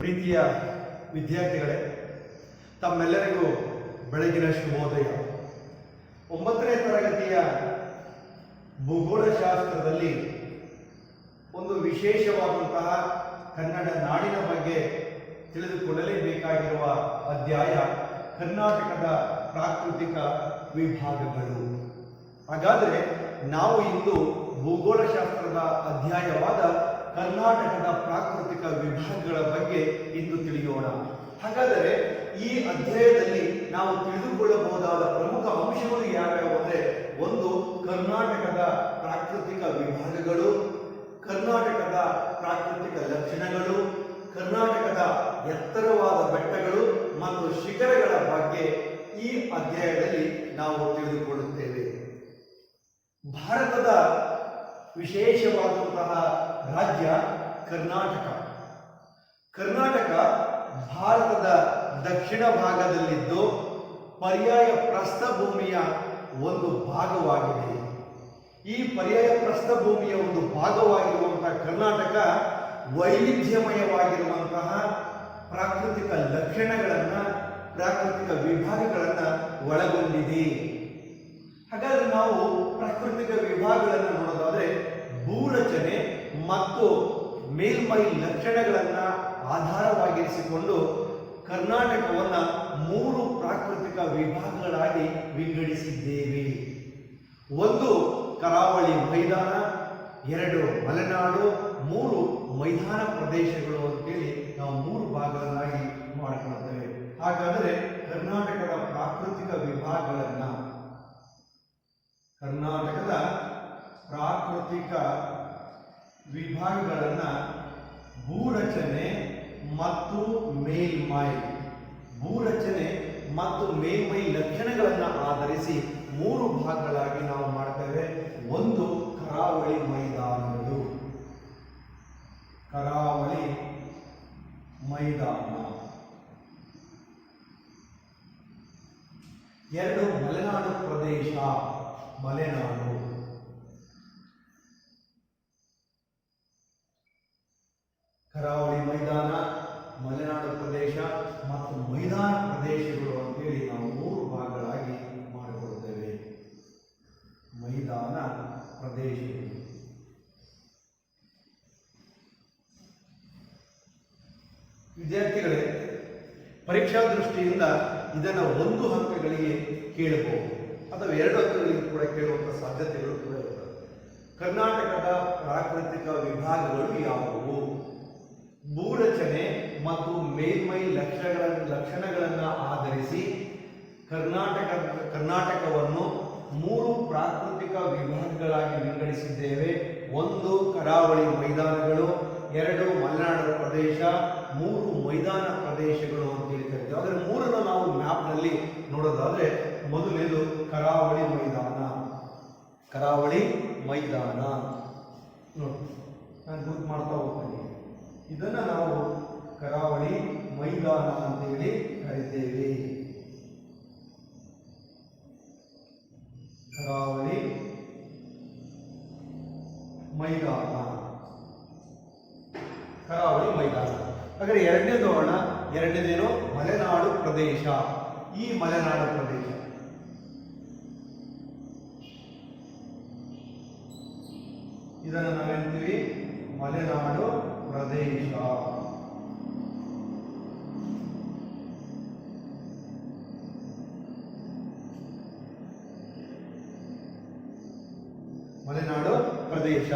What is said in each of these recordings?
ಪ್ರೀತಿಯ ವಿದ್ಯಾರ್ಥಿಗಳೇ, ತಮ್ಮೆಲ್ಲರಿಗೂ ಬೆಳಗಿನ ಶುಭೋದಯ. 9ನೇ ತರಗತಿಯ ಭೂಗೋಳಶಾಸ್ತ್ರದಲ್ಲಿ ಒಂದು ವಿಶೇಷವಾದಂತಹ ಕನ್ನಡ ನಾಡಿನ ಬಗ್ಗೆ ತಿಳಿದುಕೊಳ್ಳಲೇಬೇಕಾಗಿರುವ ಅಧ್ಯಾಯ ಕರ್ನಾಟಕದ ಪ್ರಾಕೃತಿಕ ವಿಭಾಗಗಳು. ಹಾಗಾದರೆ ನಾವು ಇಂದು ಭೂಗೋಳಶಾಸ್ತ್ರದ ಅಧ್ಯಾಯವಾದ ಕರ್ನಾಟಕದ ಪ್ರಾಕೃತಿಕ ವಿಭಾಗಗಳ ಬಗ್ಗೆ ಇಂದು ತಿಳಿಯೋಣ. ಹಾಗಾದರೆ ಈ ಅಧ್ಯಾಯದಲ್ಲಿ ನಾವು ತಿಳಿದುಕೊಳ್ಳಬಹುದಾದ ಪ್ರಮುಖ ಅಂಶಗಳು ಯಾವ್ಯಾವು ಅಂದರೆ, ಒಂದು ಕರ್ನಾಟಕದ ಪ್ರಾಕೃತಿಕ ವಿಭಾಗಗಳು, ಕರ್ನಾಟಕದ ಪ್ರಾಕೃತಿಕ ಲಕ್ಷಣಗಳು, ಕರ್ನಾಟಕದ ಎತ್ತರವಾದ ಬೆಟ್ಟಗಳು ಮತ್ತು ಶಿಖರಗಳ ಬಗ್ಗೆ ಈ ಅಧ್ಯಾಯದಲ್ಲಿ ನಾವು ತಿಳಿದುಕೊಳ್ಳುತ್ತೇವೆ. ಭಾರತದ ವಿಶೇಷವಾದಂತಹ ರಾಜ್ಯ ಕರ್ನಾಟಕ. ಕರ್ನಾಟಕ ಭಾರತದ ದಕ್ಷಿಣ ಭಾಗದಲ್ಲಿದ್ದು ಪರ್ಯಾಯ ಪ್ರಸ್ಥಭೂಮಿಯ ಒಂದು ಭಾಗವಾಗಿದೆ. ಈ ಪರ್ಯಾಯ ಪ್ರಸ್ಥಭೂಮಿಯ ಒಂದು ಭಾಗವಾಗಿರುವಂತಹ ಕರ್ನಾಟಕ ವೈವಿಧ್ಯಮಯವಾಗಿರುವಂತಹ ಪ್ರಾಕೃತಿಕ ಲಕ್ಷಣಗಳನ್ನು, ಪ್ರಾಕೃತಿಕ ವಿಭಾಗಗಳನ್ನು ಒಳಗೊಂಡಿದೆ. ಹಾಗಾದ್ರೆ ನಾವು ಪ್ರಾಕೃತಿಕ ವಿಭಾಗಗಳನ್ನು ನೋಡೋದಾದ್ರೆ, ಭೂರಚನೆ ಮತ್ತು ಮೇಲ್ಮೈ ಲಕ್ಷಣಗಳನ್ನು ಆಧಾರವಾಗಿರಿಸಿಕೊಂಡು ಕರ್ನಾಟಕವನ್ನ 3 ಪ್ರಾಕೃತಿಕ ವಿಭಾಗಗಳಾಗಿ ವಿಂಗಡಿಸಿದ್ದೇವೆ. ಒಂದು ಕರಾವಳಿ ಮೈದಾನ, 2 ಮಲೆನಾಡು, 3 ಮೈದಾನ ಪ್ರದೇಶಗಳು ಅಂತೇಳಿ ನಾವು 3 ಭಾಗಗಳನ್ನಾಗಿ ಮಾಡಿಕೊಳ್ಳುತ್ತೇವೆ. ಹಾಗಾದರೆ ಕರ್ನಾಟಕದ ಪ್ರಾಕೃತಿಕ ವಿಭಾಗಗಳನ್ನ, ಕರ್ನಾಟಕದ ಪ್ರಾಕೃತಿಕ ವಿಭಾಗಗಳನ್ನ ಭೂರಚನೆ ಮತ್ತು ಮೇಲ್ಮೈ, ಭೂರಚನೆ ಮತ್ತು ಮೇಲ್ಮೈ ಲಕ್ಷಣಗಳನ್ನು ಆಧರಿಸಿ 3 ಭಾಗಗಳಾಗಿ ನಾವು ಮಾಡ್ತೇವೆ. ಒಂದು ಕರಾವಳಿ ಮೈದಾನಗಳು, ಕರಾವಳಿ ಮೈದಾನ. 2 ಮಲೆನಾಡು ಪ್ರದೇಶ, ಮಲೆನಾಡು. ಕರಾವಳಿ ಮೈದಾನ, ಮಲೆನಾಡು ಪ್ರದೇಶ ಮತ್ತು ಮೈದಾನ ಪ್ರದೇಶಗಳು ಅಂತೇಳಿ ನಾವು 3 ಭಾಗಗಳಾಗಿ ಮಾಡಿಕೊಳ್ಳುತ್ತೇವೆ. ಮೈದಾನ ಪ್ರದೇಶಗಳು. ವಿದ್ಯಾರ್ಥಿಗಳೇ, ಪರೀಕ್ಷಾ ದೃಷ್ಟಿಯಿಂದ ಇದನ್ನು 1 ಅಂಕಗಳಿಗೆ ಕೇಳಬಹುದು ಅಥವಾ 2 ಅಂಕಗಳಿಗೆ ಕೂಡ ಕೇಳುವಂತಹ ಸಾಧ್ಯತೆಗಳು ಕೂಡ ಇರ್ತವೆ. ಕರ್ನಾಟಕದ ಪ್ರಾಕೃತಿಕ ವಿಭಾಗಗಳು ಯಾವುವು? ಭೂರಚನೆ ಮತ್ತು ಮೇಲ್ಮೈ ಲಕ್ಷಣಗಳನ್ನು ಆಧರಿಸಿ ಕರ್ನಾಟಕವನ್ನು 3 ಪ್ರಾಕೃತಿಕ ವಿಭಾಗಗಳಾಗಿ ವಿಂಗಡಿಸಿದ್ದೇವೆ. 1 ಕರಾವಳಿ ಮೈದಾನಗಳು, 2 ಮಲೆನಾಡು ಪ್ರದೇಶ, 3 ಮೈದಾನ ಪ್ರದೇಶಗಳು ಅಂತ ಹೇಳ್ತೇವೆ. ಆದರೆ 3 ನಾವು ಮ್ಯಾಪ್ನಲ್ಲಿ ನೋಡೋದಾದ್ರೆ, ಮೊದಲನೇದು ಕರಾವಳಿ ಮೈದಾನ. ಕರಾವಳಿ ಮೈದಾನ ನೋಡಿ, ನಾನು ಗುರುತು ಮಾಡ್ತಾ ಹೋಗ್ತೀನಿ. ಇದನ್ನ ನಾವು ಕರಾವಳಿ ಮೈದಾನ ಅಂತೇಳಿ ಕರಿತೇವೆ. ಕರಾವಳಿ ಮೈದಾನ, ಕರಾವಳಿ ಮೈದಾನ. ಹಾಗಾದ್ರೆ ಎರಡನೇದು ನೋಡೋಣ. ಎರಡನೇದೇನು? ಮಲೆನಾಡು ಪ್ರದೇಶ. ಈ ಮಲೆನಾಡು ಪ್ರದೇಶ, ಇದನ್ನು ನಾವೇನ್ತೀವಿ? ಮಲೆನಾಡು ಪ್ರದೇಶ. ಮಲೆನಾಡು ಪ್ರದೇಶ.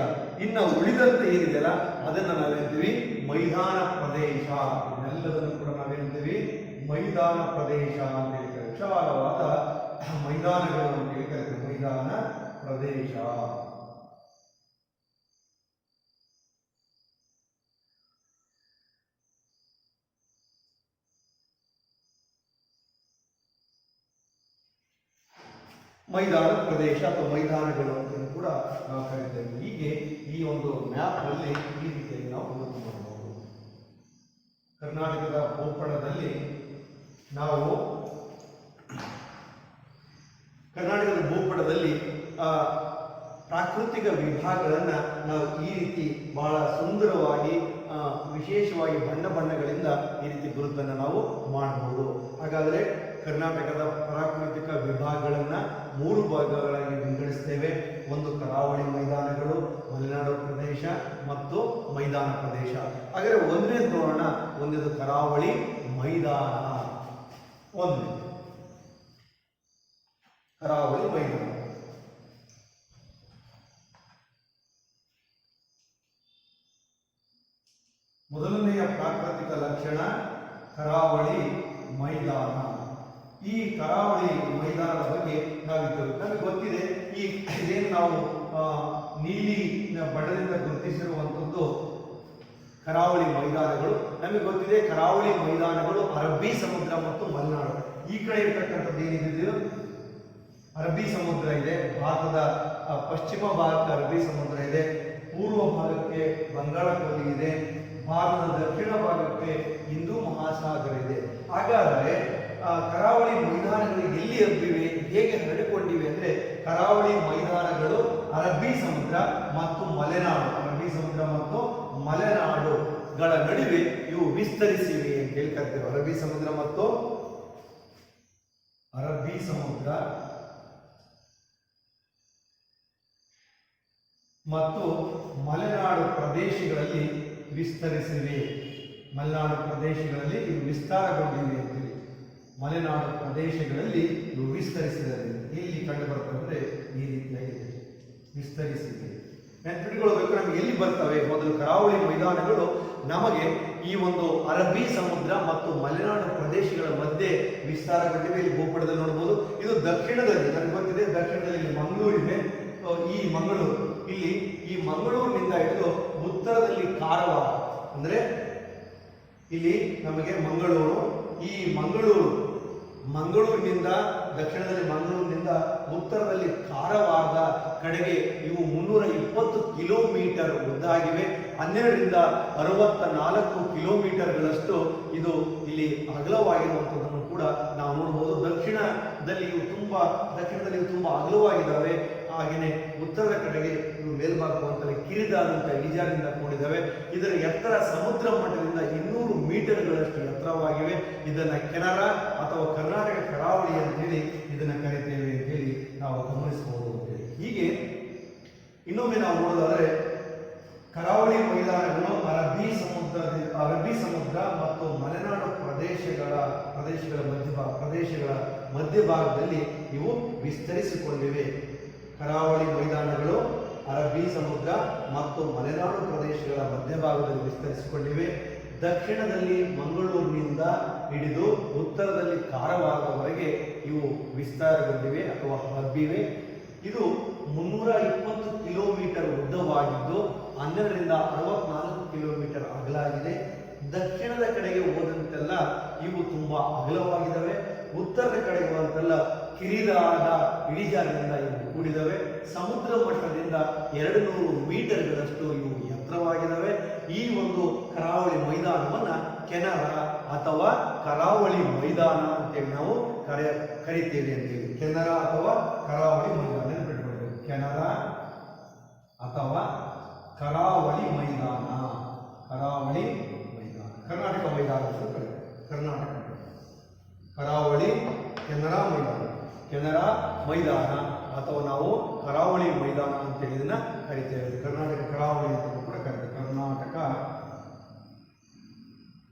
ಇನ್ನು ಉಳಿದಂತೆ ಏನಿದೆಯಲ್ಲ ಅದನ್ನು ನಾವೇನ್ತೀವಿ? ಮೈದಾನ ಪ್ರದೇಶ. ಇದೆಲ್ಲದನ್ನು ಕೂಡ ನಾವೇನ್ತೀವಿ? ಮೈದಾನ ಪ್ರದೇಶ ಅಂತ ಹೇಳ್ತಾರೆ. ವಿಶಾಲವಾದ ಮೈದಾನಗಳು ಅಂತ ಹೇಳ್ತಾರೆ. ಮೈದಾನ ಪ್ರದೇಶ. ಮೈದಾನ ಪ್ರದೇಶ ಅಥವಾ ಮೈದಾನಗಳು ಅಂತ ಕೂಡ ನಾವು ಕರೀತೇವೆ. ಹೀಗೆ ಈ ಒಂದು ಮ್ಯಾಪ್ ನಲ್ಲಿ ಈ ರೀತಿಯಾಗಿ ನಾವು ಗುರುತು ಮಾಡಬಹುದು. ಕರ್ನಾಟಕದ ಭೂಪಟದಲ್ಲಿ ನಾವು ಕರ್ನಾಟಕದ ಭೂಪಟದಲ್ಲಿ ಪ್ರಾಕೃತಿಕ ವಿಭಾಗಗಳನ್ನು ನಾವು ಈ ರೀತಿ ಬಹಳ ಸುಂದರವಾಗಿ ವಿಶೇಷವಾಗಿ ಬಣ್ಣ ಬಣ್ಣಗಳಿಂದ ಈ ರೀತಿ ಗುರುತನ್ನು ನಾವು ಮಾಡಬಹುದು. ಹಾಗಾದರೆ ಕರ್ನಾಟಕದ ಪ್ರಾಕೃತಿಕ ವಿಭಾಗಗಳನ್ನು 3 ಭಾಗಗಳಾಗಿ ವಿಂಗಡಿಸ್ತೇವೆ. ಒಂದು ಕರಾವಳಿ ಮೈದಾನಗಳು, ಮಲೆನಾಡು ಪ್ರದೇಶ ಮತ್ತು ಮೈದಾನ ಪ್ರದೇಶ. ಹಾಗಾದರೆ ಒಂದನೇದು ನೋಡೋಣ. ಒಂದೇದು ಕರಾವಳಿ ಮೈದಾನ. ಒಂದು ಕರಾವಳಿ ಮೈದಾನ. ಮೊದಲನೆಯ ಪ್ರಾಕೃತಿಕ ಲಕ್ಷಣ ಕರಾವಳಿ ಮೈದಾನ. ಈ ಕರಾವಳಿ ಮೈದಾನದ ಬಗ್ಗೆ ನಮಗೆ ಗೊತ್ತಿದೆ. ಇದೇನು ನಾವು ನೀಲಿ ಬಣ್ಣದಿಂದ ಗುರುತಿಸಿರುವಂಥದ್ದು ಕರಾವಳಿ ಮೈದಾನಗಳು. ನಮಗೆ ಗೊತ್ತಿದೆ ಕರಾವಳಿ ಮೈದಾನಗಳು ಅರಬ್ಬಿ ಸಮುದ್ರ ಮತ್ತು ಮಲೆನಾಡು. ಈ ಕಡೆ ಇರ್ತಕ್ಕಂಥದ್ದು ಏನಿದೆ ಅರಬ್ಬಿ ಸಮುದ್ರ ಇದೆ. ಭಾರತದ ಪಶ್ಚಿಮ ಭಾಗಕ್ಕೆ ಅರಬ್ಬಿ ಸಮುದ್ರ ಇದೆ. ಪೂರ್ವ ಭಾಗಕ್ಕೆ ಬಂಗಾಳ ಕೊಲ್ಲಿ ಇದೆ. ಭಾರತದ ದಕ್ಷಿಣ ಭಾಗಕ್ಕೆ ಹಿಂದೂ ಮಹಾಸಾಗರ ಇದೆ. ಹಾಗಾದರೆ ಕರಾವಳಿ ಮೈದಾನಗಳು ಎಲ್ಲಿ ಹಬ್ಬಿವೆ, ಹೇಗೆ ಹರಡಿಕೊಂಡಿವೆ ಅಂದರೆ ಕರಾವಳಿ ಮೈದಾನಗಳು ಅರಬ್ಬಿ ಸಮುದ್ರ ಮತ್ತು ಮಲೆನಾಡು, ಅರಬ್ಬಿ ಸಮುದ್ರ ಮತ್ತು ಮಲೆನಾಡುಗಳ ನಡುವೆ ಇವು ವಿಸ್ತರಿಸಿವೆ ಅಂತ ಹೇಳಿ ಕರಿತೇವೆ. ಅರಬ್ಬಿ ಸಮುದ್ರ ಮತ್ತು ಮಲೆನಾಡು ಪ್ರದೇಶಗಳಲ್ಲಿ ವಿಸ್ತರಿಸಿವೆ. ಮಲೆನಾಡು ಪ್ರದೇಶಗಳಲ್ಲಿ ಇವು ವಿಸ್ತಾರಗೊಂಡಿವೆ ಅಂತೇಳಿ. ಮಲೆನಾಡು ಪ್ರದೇಶಗಳಲ್ಲಿ ಇವು ವಿಸ್ತರಿಸಿದರೆ ಇಲ್ಲಿ ಕಂಡು ಬರ್ತವೆ. ಈ ರೀತಿಯಾಗಿದೆ, ವಿಸ್ತರಿಸಿವೆ. ನೆನಪಿಟ್ಕೊಳ್ಬೇಕು ನಮಗೆ ಎಲ್ಲಿ ಬರ್ತವೆ. ಮೊದಲು ಕರಾವಳಿ ಮೈದಾನಗಳು ನಮಗೆ ಈ ಒಂದು ಅರಬ್ಬಿ ಸಮುದ್ರ ಮತ್ತು ಮಲೆನಾಡು ಪ್ರದೇಶಗಳ ಮಧ್ಯೆ ವಿಸ್ತಾರಗೊಂಡಿವೆ. ಇಲ್ಲಿ ಭೂಪಟದಲ್ಲಿ ನೋಡಬಹುದು. ಇದು ದಕ್ಷಿಣದಲ್ಲಿ, ನನಗೆ ಗೊತ್ತಿದೆ ದಕ್ಷಿಣದಲ್ಲಿ ಮಂಗಳೂರಿದೆ. ಈ ಮಂಗಳೂರು, ಇಲ್ಲಿ ಈ ಮಂಗಳೂರಿನಿಂದ ಹಿಡಿದು ಉತ್ತರದಲ್ಲಿ ಕಾರವಾರ, ಅಂದ್ರೆ ಇಲ್ಲಿ ನಮಗೆ ಮಂಗಳೂರು, ಈ ಮಂಗಳೂರಿನಿಂದ ದಕ್ಷಿಣದಲ್ಲಿ ಮಂಗಳೂರಿನಿಂದ ಉತ್ತರದಲ್ಲಿ ಕಾರವಾರದ ಕಡೆಗೆ ಇವು 320 ಕಿಲೋಮೀಟರ್ ಉದ್ದಾಗಿವೆ. 12ರಿಂದ 64 ಕಿಲೋಮೀಟರ್ಗಳಷ್ಟು ಇದು ಇಲ್ಲಿ ಅಗಲವಾಗಿರುವಂಥದ್ದನ್ನು ಕೂಡ ನಾವು ನೋಡಬಹುದು. ದಕ್ಷಿಣದಲ್ಲಿ ಇವು ತುಂಬಾ ಅಗಲವಾಗಿದ್ದಾವೆ. ಹಾಗೆಯೇ ಉತ್ತರದ ಕಡೆಗೆ ಇವು ಮೇಲ್ಭಾಗವಂತಲ್ಲಿ ಕಿರಿದಾದಂಥ ಇಳಿಜಾರಿನಿಂದ ಕೂಡಿದ್ದಾವೆ. ಇದರ ಎತ್ತರ ಸಮುದ್ರ ಮಟ್ಟದಿಂದ 200 ಮೀಟರ್ಗಳಷ್ಟು ಎತ್ತರವಾಗಿವೆ. ಇದನ್ನು ಕೆನರಾ ಅಥವಾ ಕರ್ನಾಟಕ ಕರಾವಳಿ ಅಂತೇಳಿ ಇದನ್ನು ಕರಿತೇವೆ ಅಂತೇಳಿ ನಾವು ಗಮನಿಸಬಹುದು. ಹೀಗೆ ಇನ್ನೊಮ್ಮೆ ನಾವು ನೋಡೋದಾದ್ರೆ ಕರಾವಳಿ ಮೈದಾನಗಳು ಅರಬ್ಬಿ ಸಮುದ್ರ ಮತ್ತು ಮಲೆನಾಡು ಪ್ರದೇಶಗಳ ಮಧ್ಯಭಾಗದಲ್ಲಿ ಇವು ವಿಸ್ತರಿಸಿಕೊಂಡಿವೆ. ಕರಾವಳಿ ಮೈದಾನಗಳು ಅರಬ್ಬಿ ಸಮುದ್ರ ಮತ್ತು ಮಲೆನಾಡು ಪ್ರದೇಶಗಳ ಮಧ್ಯಭಾಗದಲ್ಲಿ ವಿಸ್ತರಿಸಿಕೊಂಡಿವೆ. ದಕ್ಷಿಣದಲ್ಲಿ ಮಂಗಳೂರಿನಿಂದ ಹಿಡಿದು ಉತ್ತರದಲ್ಲಿ ಕಾರವಾರದವರೆಗೆ ಇವು ವಿಸ್ತಾರಗೊಂಡಿವೆ ಅಥವಾ ಹಬ್ಬಿವೆ. ಇದು 320 ಕಿಲೋಮೀಟರ್ ಉದ್ದವಾಗಿದ್ದು 12ರಿಂದ 64 ಕಿಲೋಮೀಟರ್ ಅಗಲಾಗಿದೆ. ದಕ್ಷಿಣದ ಕಡೆಗೆ ಹೋದಂತೆಲ್ಲ ಇವು ತುಂಬಾ ಅಗಲವಾಗಿದ್ದಾವೆ. ಉತ್ತರದ ಕಡೆಗೆ ಹೋದಂತೆಲ್ಲ ಕಿರಿದಾದ ಇಳಿಜಾರಿನಿಂದ ಇವು ಕೂಡಿದವೆ. ಸಮುದ್ರ ಮಟ್ಟದಿಂದ 200 ಮೀಟರ್ಗಳಷ್ಟು ಇವು ಎತ್ತರವಾಗಿದ್ದಾವೆ. ಈ ಒಂದು ಕರಾವಳಿ ಮೈದಾನವನ್ನ ಕೆನರಾ ಅಥವಾ ಕರಾವಳಿ ಮೈದಾನ ಅಂತೇಳಿ ನಾವು ಕರಿತೇವೆ ಅಂತೇಳಿ. ಕೆನರಾ ಅಥವಾ ಕರಾವಳಿ ಮೈದಾನ ನೆನಪಿಟ್ಕೊಳ್ಬೇಕು. ಕೆನರಾ ಅಥವಾ ಕರಾವಳಿ ಮೈದಾನ, ಕರ್ನಾಟಕ ಮೈದಾನ ಅಂತ ಕರೀತಾರೆ. ಕರಾವಳಿ ಕೆನರಾ ಮೈದಾನ ಅಥವಾ ನಾವು ಕರಾವಳಿ ಮೈದಾನ ಅಂತೇಳಿ ಇದನ್ನ ಕರಿತೇವೆ. ಕರ್ನಾಟಕ ಕರಾವಳಿ ಅಂತ ಕೂಡ ಕರೀತಾರೆ. ಕರ್ನಾಟಕ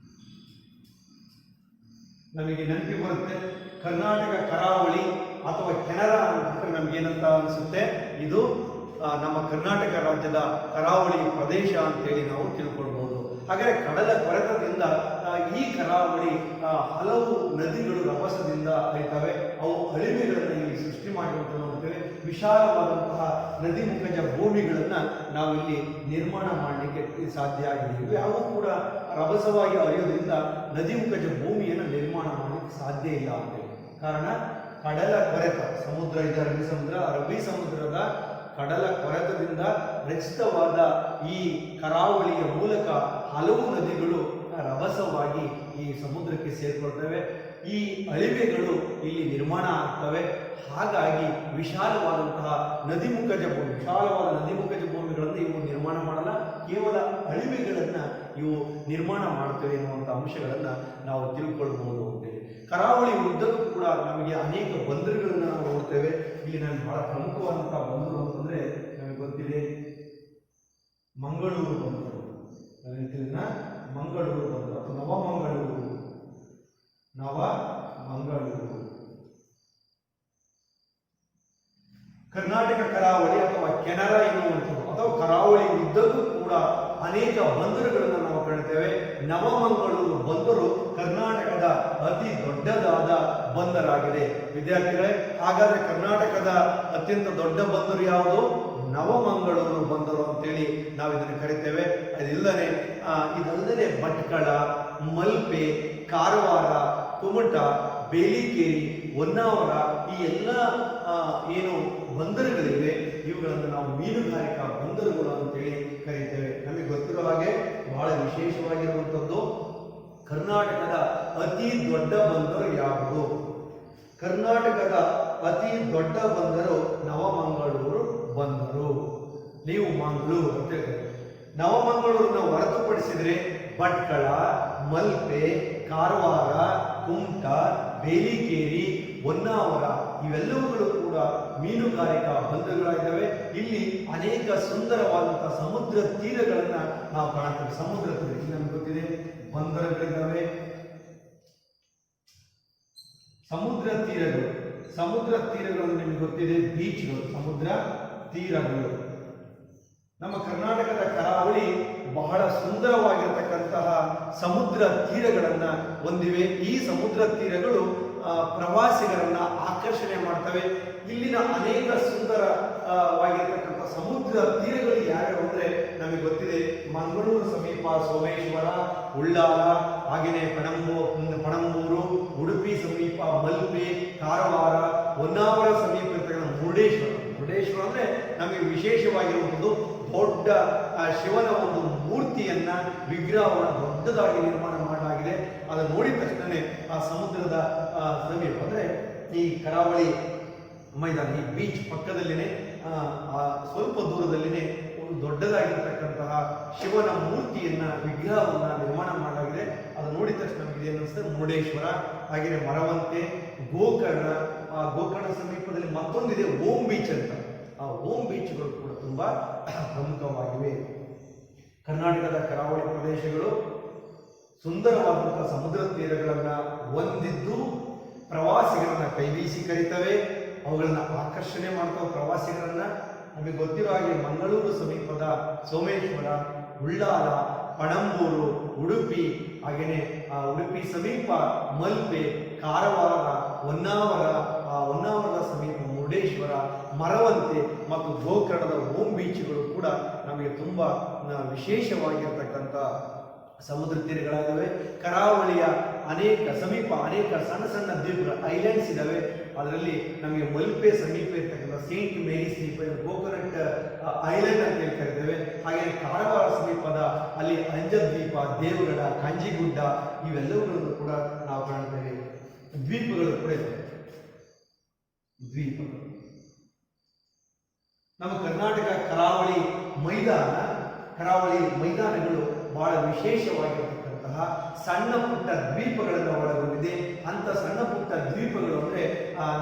ನಮಗೆ ನೆನಪಿಗೆ ಬರುತ್ತೆ. ಕರ್ನಾಟಕ ಕರಾವಳಿ ಅಥವಾ ಕೆನರಾ ಅಂತ ನಮ್ಗೇನಂತ ಅನಿಸುತ್ತೆ, ಇದು ನಮ್ಮ ಕರ್ನಾಟಕ ರಾಜ್ಯದ ಕರಾವಳಿ ಪ್ರದೇಶ ಅಂತೇಳಿ ನಾವು ತಿಳ್ಕೊಳ್ಬಹುದು. ಹಾಗಾದರೆ ಕಡಲ ಕೊರೆತದಿಂದ ಈ ಕರಾವಳಿ ಹಲವು ನದಿಗಳು ರಭಸದಿಂದ ಹರಿತವೆ. ಅವು ಅಳಿಮೆಗಳನ್ನು ಇಲ್ಲಿ ಸೃಷ್ಟಿ ಮಾಡಿರುವಂತ ನೋಡ್ತೇವೆ. ವಿಶಾಲವಾದಂತಹ ನದಿ ಮುಖಜ ಭೂಮಿಗಳನ್ನು ನಾವಿಲ್ಲಿ ನಿರ್ಮಾಣ ಮಾಡಲಿಕ್ಕೆ ಸಾಧ್ಯ ಆಗಿದೆ. ಅವು ಕೂಡ ರಭಸವಾಗಿ ಹರಿಯೋದ್ರಿಂದ ನದಿ ಮುಖಜ ಭೂಮಿಯನ್ನು ನಿರ್ಮಾಣ ಮಾಡಲಿಕ್ಕೆ ಸಾಧ್ಯ ಇಲ್ಲ ಅಂತೇಳಿ. ಕಾರಣ ಕಡಲ ಕೊರೆತ, ಸಮುದ್ರ ಇದೆ ಅರಬ್ಬಿ ಸಮುದ್ರದ ಕಡಲ ಕೊರೆತದಿಂದ ರಚಿತವಾದ ಈ ಕರಾವಳಿಯ ಮೂಲಕ ಹಲವು ನದಿಗಳು ರಭಸವಾಗಿ ಈ ಸಮುದ್ರಕ್ಕೆ ಸೇರಿಕೊಳ್ತವೆ. ಈ ಅಳಿವೆಗಳು ಇಲ್ಲಿ ನಿರ್ಮಾಣ ಆಗ್ತವೆ. ಹಾಗಾಗಿ ವಿಶಾಲವಾದ ನದಿಮುಖಜ ಭೂಮಿಗಳನ್ನು ಇವು ನಿರ್ಮಾಣ ಮಾಡಲ್ಲ. ಕೇವಲ ಅಳಿವೆಗಳನ್ನ ಇವು ನಿರ್ಮಾಣ ಮಾಡ್ತವೆ ಎನ್ನುವಂಥ ಅಂಶಗಳನ್ನ ನಾವು ತಿಳ್ಕೊಳ್ಬಹುದು ಅಂತೇಳಿ. ಕರಾವಳಿ ಉದ್ದಕ್ಕೂ ಕೂಡ ನಮಗೆ ಅನೇಕ ಬಂದರುಗಳನ್ನ ನಾವು ನೋಡ್ತೇವೆ. ಇಲ್ಲಿ ನಮಗೆ ಬಹಳ ಪ್ರಮುಖವಾದಂತಹ ಬಂದರು ಅಂತಂದ್ರೆ ನಮಗೆ ಗೊತ್ತಿದೆ ಮಂಗಳೂರು ಬಂದರು, ಮಂಗಳೂರು ಬಂದರು ಅಥವಾ ನವಮಂಗಳೂರು. ಕರ್ನಾಟಕ ಕರಾವಳಿ ಅಥವಾ ಕೆನರಾ ಎನ್ನುವಂಥದ್ದು ಅಥವಾ ಕರಾವಳಿ ಉದ್ದಕ್ಕೂ ಕೂಡ ಅನೇಕ ಬಂದರುಗಳನ್ನು ನಾವು ಕಾಣ್ತೇವೆ. ನವಮಂಗಳೂರು ಬಂದರು ಕರ್ನಾಟಕದ ಅತಿ ದೊಡ್ಡದಾದ ಬಂದರಾಗಿದೆ. ವಿದ್ಯಾರ್ಥಿಗಳೇ, ಹಾಗಾದ್ರೆ ಕರ್ನಾಟಕದ ಅತ್ಯಂತ ದೊಡ್ಡ ಬಂದರು ಯಾವುದು? ನವಮಂಗಳೂರು ಬಂದರು ಅಂತೇಳಿ ನಾವು ಇದನ್ನು ಕರಿತೇವೆ. ಇದಲ್ಲದೆ ಭಟ್ಕಳ, ಮಲ್ಪೆ, ಕಾರವಾರ, ಕುಮಟ, ಬೇಲಿಕೇರಿ, ಹೊನ್ನಾವರ ಈ ಎಲ್ಲ ಏನು ಬಂದರುಗಳಿವೆ ಇವುಗಳನ್ನು ನಾವು ಮೀನುಗಾರಿಕಾ ಬಂದರುಗಳು ಅಂತೇಳಿ ಕರೀತೇವೆ. ನಮಗೆ ಗೊತ್ತಿರೋ ಹಾಗೆ ಬಹಳ ವಿಶೇಷವಾಗಿರುವಂಥದ್ದು ಕರ್ನಾಟಕದ ಅತಿ ದೊಡ್ಡ ಬಂದರು ಯಾವುದು? ಕರ್ನಾಟಕದ ಅತಿ ದೊಡ್ಡ ಬಂದರು ನವಮಂಗಳೂರು ಬಂದರು. ನೀವು ಮಂಗಳೂರು ಅಂತ ಹೇಳ್ತಾರೆ. ನವಮಂಗಳೂರನ್ನ ಹೊರತುಪಡಿಸಿದ್ರೆ ಭಟ್ಕಳ, ಮಲ್ಪೆ, ಕಾರವಾರ, ಕುಮಟ, ಬೇಲಿಕೇರಿ, ಹೊನ್ನಾವರ ಇವೆಲ್ಲವುಗಳು ಕೂಡ ಮೀನುಗಾರಿಕಾ ಬಂದರುಗಳಾಗಿದ್ದಾವೆ. ಇಲ್ಲಿ ಅನೇಕ ಸುಂದರವಾದಂತಹ ಸಮುದ್ರ ತೀರಗಳನ್ನ ನಾವು ಕಾಣ್ತೇವೆ. ಸಮುದ್ರ ತೀರ ಇಲ್ಲಿ ನಮ್ಗೆ ಗೊತ್ತಿದೆ ಬಂದರುಗಳಿದ್ದಾವೆ. ಸಮುದ್ರ ತೀರಗಳು ನಿಮಗೆ ಗೊತ್ತಿದೆ ಬೀಚ್ಗಳು, ಸಮುದ್ರ ತೀರಗಳು. ನಮ್ಮ ಕರ್ನಾಟಕದ ಕರಾವಳಿ ಬಹಳ ಸುಂದರವಾಗಿರತಕ್ಕಂತಹ ಸಮುದ್ರ ತೀರಗಳನ್ನ ಹೊಂದಿವೆ. ಈ ಸಮುದ್ರ ತೀರಗಳು ಪ್ರವಾಸಿಗರನ್ನ ಆಕರ್ಷಣೆ ಮಾಡ್ತವೆ. ಇಲ್ಲಿನ ಅನೇಕ ಸುಂದರವಾಗಿರತಕ್ಕಂಥ ಸಮುದ್ರ ತೀರಗಳು ಯಾವ್ಯಾವ ಅಂದ್ರೆ ನಮಗೆ ಗೊತ್ತಿದೆ ಮಂಗಳೂರು ಸಮೀಪ ಸೋಮೇಶ್ವರ, ಉಳ್ಳಾಲ, ಹಾಗೆಯೇ ಪಣಂಬೂರು, ಉಡುಪಿ ಸಮೀಪ ಮಲ್ಪೆ, ಕಾರವಾರ, ಹೊನ್ನಾವರ ಸಮೀಪ ಇರ್ತಕ್ಕಂಥ ಮುರುಡೇಶ್ವರ ಅಂದ್ರೆ ನಮಗೆ ವಿಶೇಷವಾಗಿರುವುದು ದೊಡ್ಡ ಶಿವನ ಒಂದು ಮೂರ್ತಿಯನ್ನ ವಿಗ್ರಹವನ್ನು ದೊಡ್ಡದಾಗಿ ನಿರ್ಮಾಣ ಮಾಡಲಾಗಿದೆ. ಅದನ್ನು ನೋಡಿದ ತಕ್ಷಣ ಆ ಸಮುದ್ರದ ಸಮೀಪ ಅಂದ್ರೆ ಈ ಕರಾವಳಿ ಮೈದಾನ, ಈ ಬೀಚ್ ಪಕ್ಕದಲ್ಲಿನೇ ಸ್ವಲ್ಪ ದೂರದಲ್ಲಿನೇ ಒಂದು ದೊಡ್ಡದಾಗಿರ್ತಕ್ಕಂತಹ ಶಿವನ ಮೂರ್ತಿಯನ್ನ ವಿಗ್ರಹವನ್ನ ನಿರ್ಮಾಣ ಮಾಡಲಾಗಿದೆ. ಅದನ್ನು ನೋಡಿದ ತಕ್ಷಣ ನಮಗೆ ಏನು ಅನಿಸ್ತದೆ? ಮುರುಡೇಶ್ವರ, ಹಾಗೆಯೇ ಮರವಂತೆ, ಗೋಕರ್ಣ. ಆ ಗೋಕರ್ಣ ಸಮೀಪದಲ್ಲಿ ಮತ್ತೊಂದಿದೆ ಓಂ ಬೀಚ್ ಅಂತ. ಆ ಓಂ ಬೀಚ್ಗಳು ಕೂಡ ತುಂಬಾ ಪ್ರಮುಖವಾಗಿವೆ. ಕರ್ನಾಟಕದ ಕರಾವಳಿ ಪ್ರದೇಶಗಳು ಸುಂದರವಾದಂತಹ ಸಮುದ್ರ ತೀರಗಳನ್ನ ಹೊಂದಿದ್ದು ಪ್ರವಾಸಿಗರನ್ನ ಕೈಬೀಸಿ ಕರೀತವೆ. ಅವುಗಳನ್ನ ಆಕರ್ಷಣೆ ಮಾಡ್ತಾವೆ ಪ್ರವಾಸಿಗರನ್ನ. ನಮಗೆ ಗೊತ್ತಿರೋ ಹಾಗೆ ಮಂಗಳೂರು ಸಮೀಪದ ಸೋಮೇಶ್ವರ, ಉಳ್ಳಾಲ, ಪಣಂಬೂರು, ಉಡುಪಿ, ಹಾಗೆಯೇ ಉಡುಪಿ ಸಮೀಪ ಮಲ್ಪೆ, ಕಾರವಾರ, ಹೊನ್ನಾವರದ ಸಮೀಪ ಮುರುಡೇಶ್ವರ, ಮರವಂತೆ ಮತ್ತು ಗೋಕರ್ಣದ ಓಂ ಬೀಚ್ಗಳು ಕೂಡ ನಮಗೆ ತುಂಬಾ ವಿಶೇಷವಾಗಿರ್ತಕ್ಕಂಥ ಸಮುದ್ರ ತೀರಗಳಾಗಿವೆ. ಕರಾವಳಿಯ ಅನೇಕ ಸಣ್ಣ ಸಣ್ಣ ದ್ವೀಪಗಳು, ಐಲ್ಯಾಂಡ್ಸ್ ಇದಾವೆ. ಅದರಲ್ಲಿ ನಮಗೆ ಮಲ್ಪೆ ಸಮೀಪ ಇರ್ತಕ್ಕಂಥ ಸೇಂಟ್ ಮೇರೀಸ್ ದ್ವೀಪ, ಕೋಕೋನಟ್ ಐಲ್ಯಾಂಡ್ ಅಂತ ಹೇಳಿ ಕರಿತೇವೆ. ಹಾಗೆ ಕಾರವಾರ ಸಮೀಪದ ಅಲ್ಲಿ ಅಂಜದ್ವೀಪ, ದೇವಗಡ, ಕಾಂಜಿಗುಡ್ಡ ಇವೆಲ್ಲವುಗಳನ್ನು ಕೂಡ ನಾವು ಕಾಣ್ತೇವೆ. ದ್ವೀಪಗಳು ಕೂಡ ಇವೆ. ನಮ್ಮ ಕರ್ನಾಟಕ ಕರಾವಳಿ ಮೈದಾನಗಳು ಬಹಳ ವಿಶೇಷವಾಗಿರತಕ್ಕಂತಹ ಸಣ್ಣ ಪುಟ್ಟ ದ್ವೀಪಗಳನ್ನು ಒಳಗೊಂಡಿದೆ. ಅಂತ ಸಣ್ಣ ಪುಟ್ಟ ದ್ವೀಪಗಳು ಅಂದ್ರೆ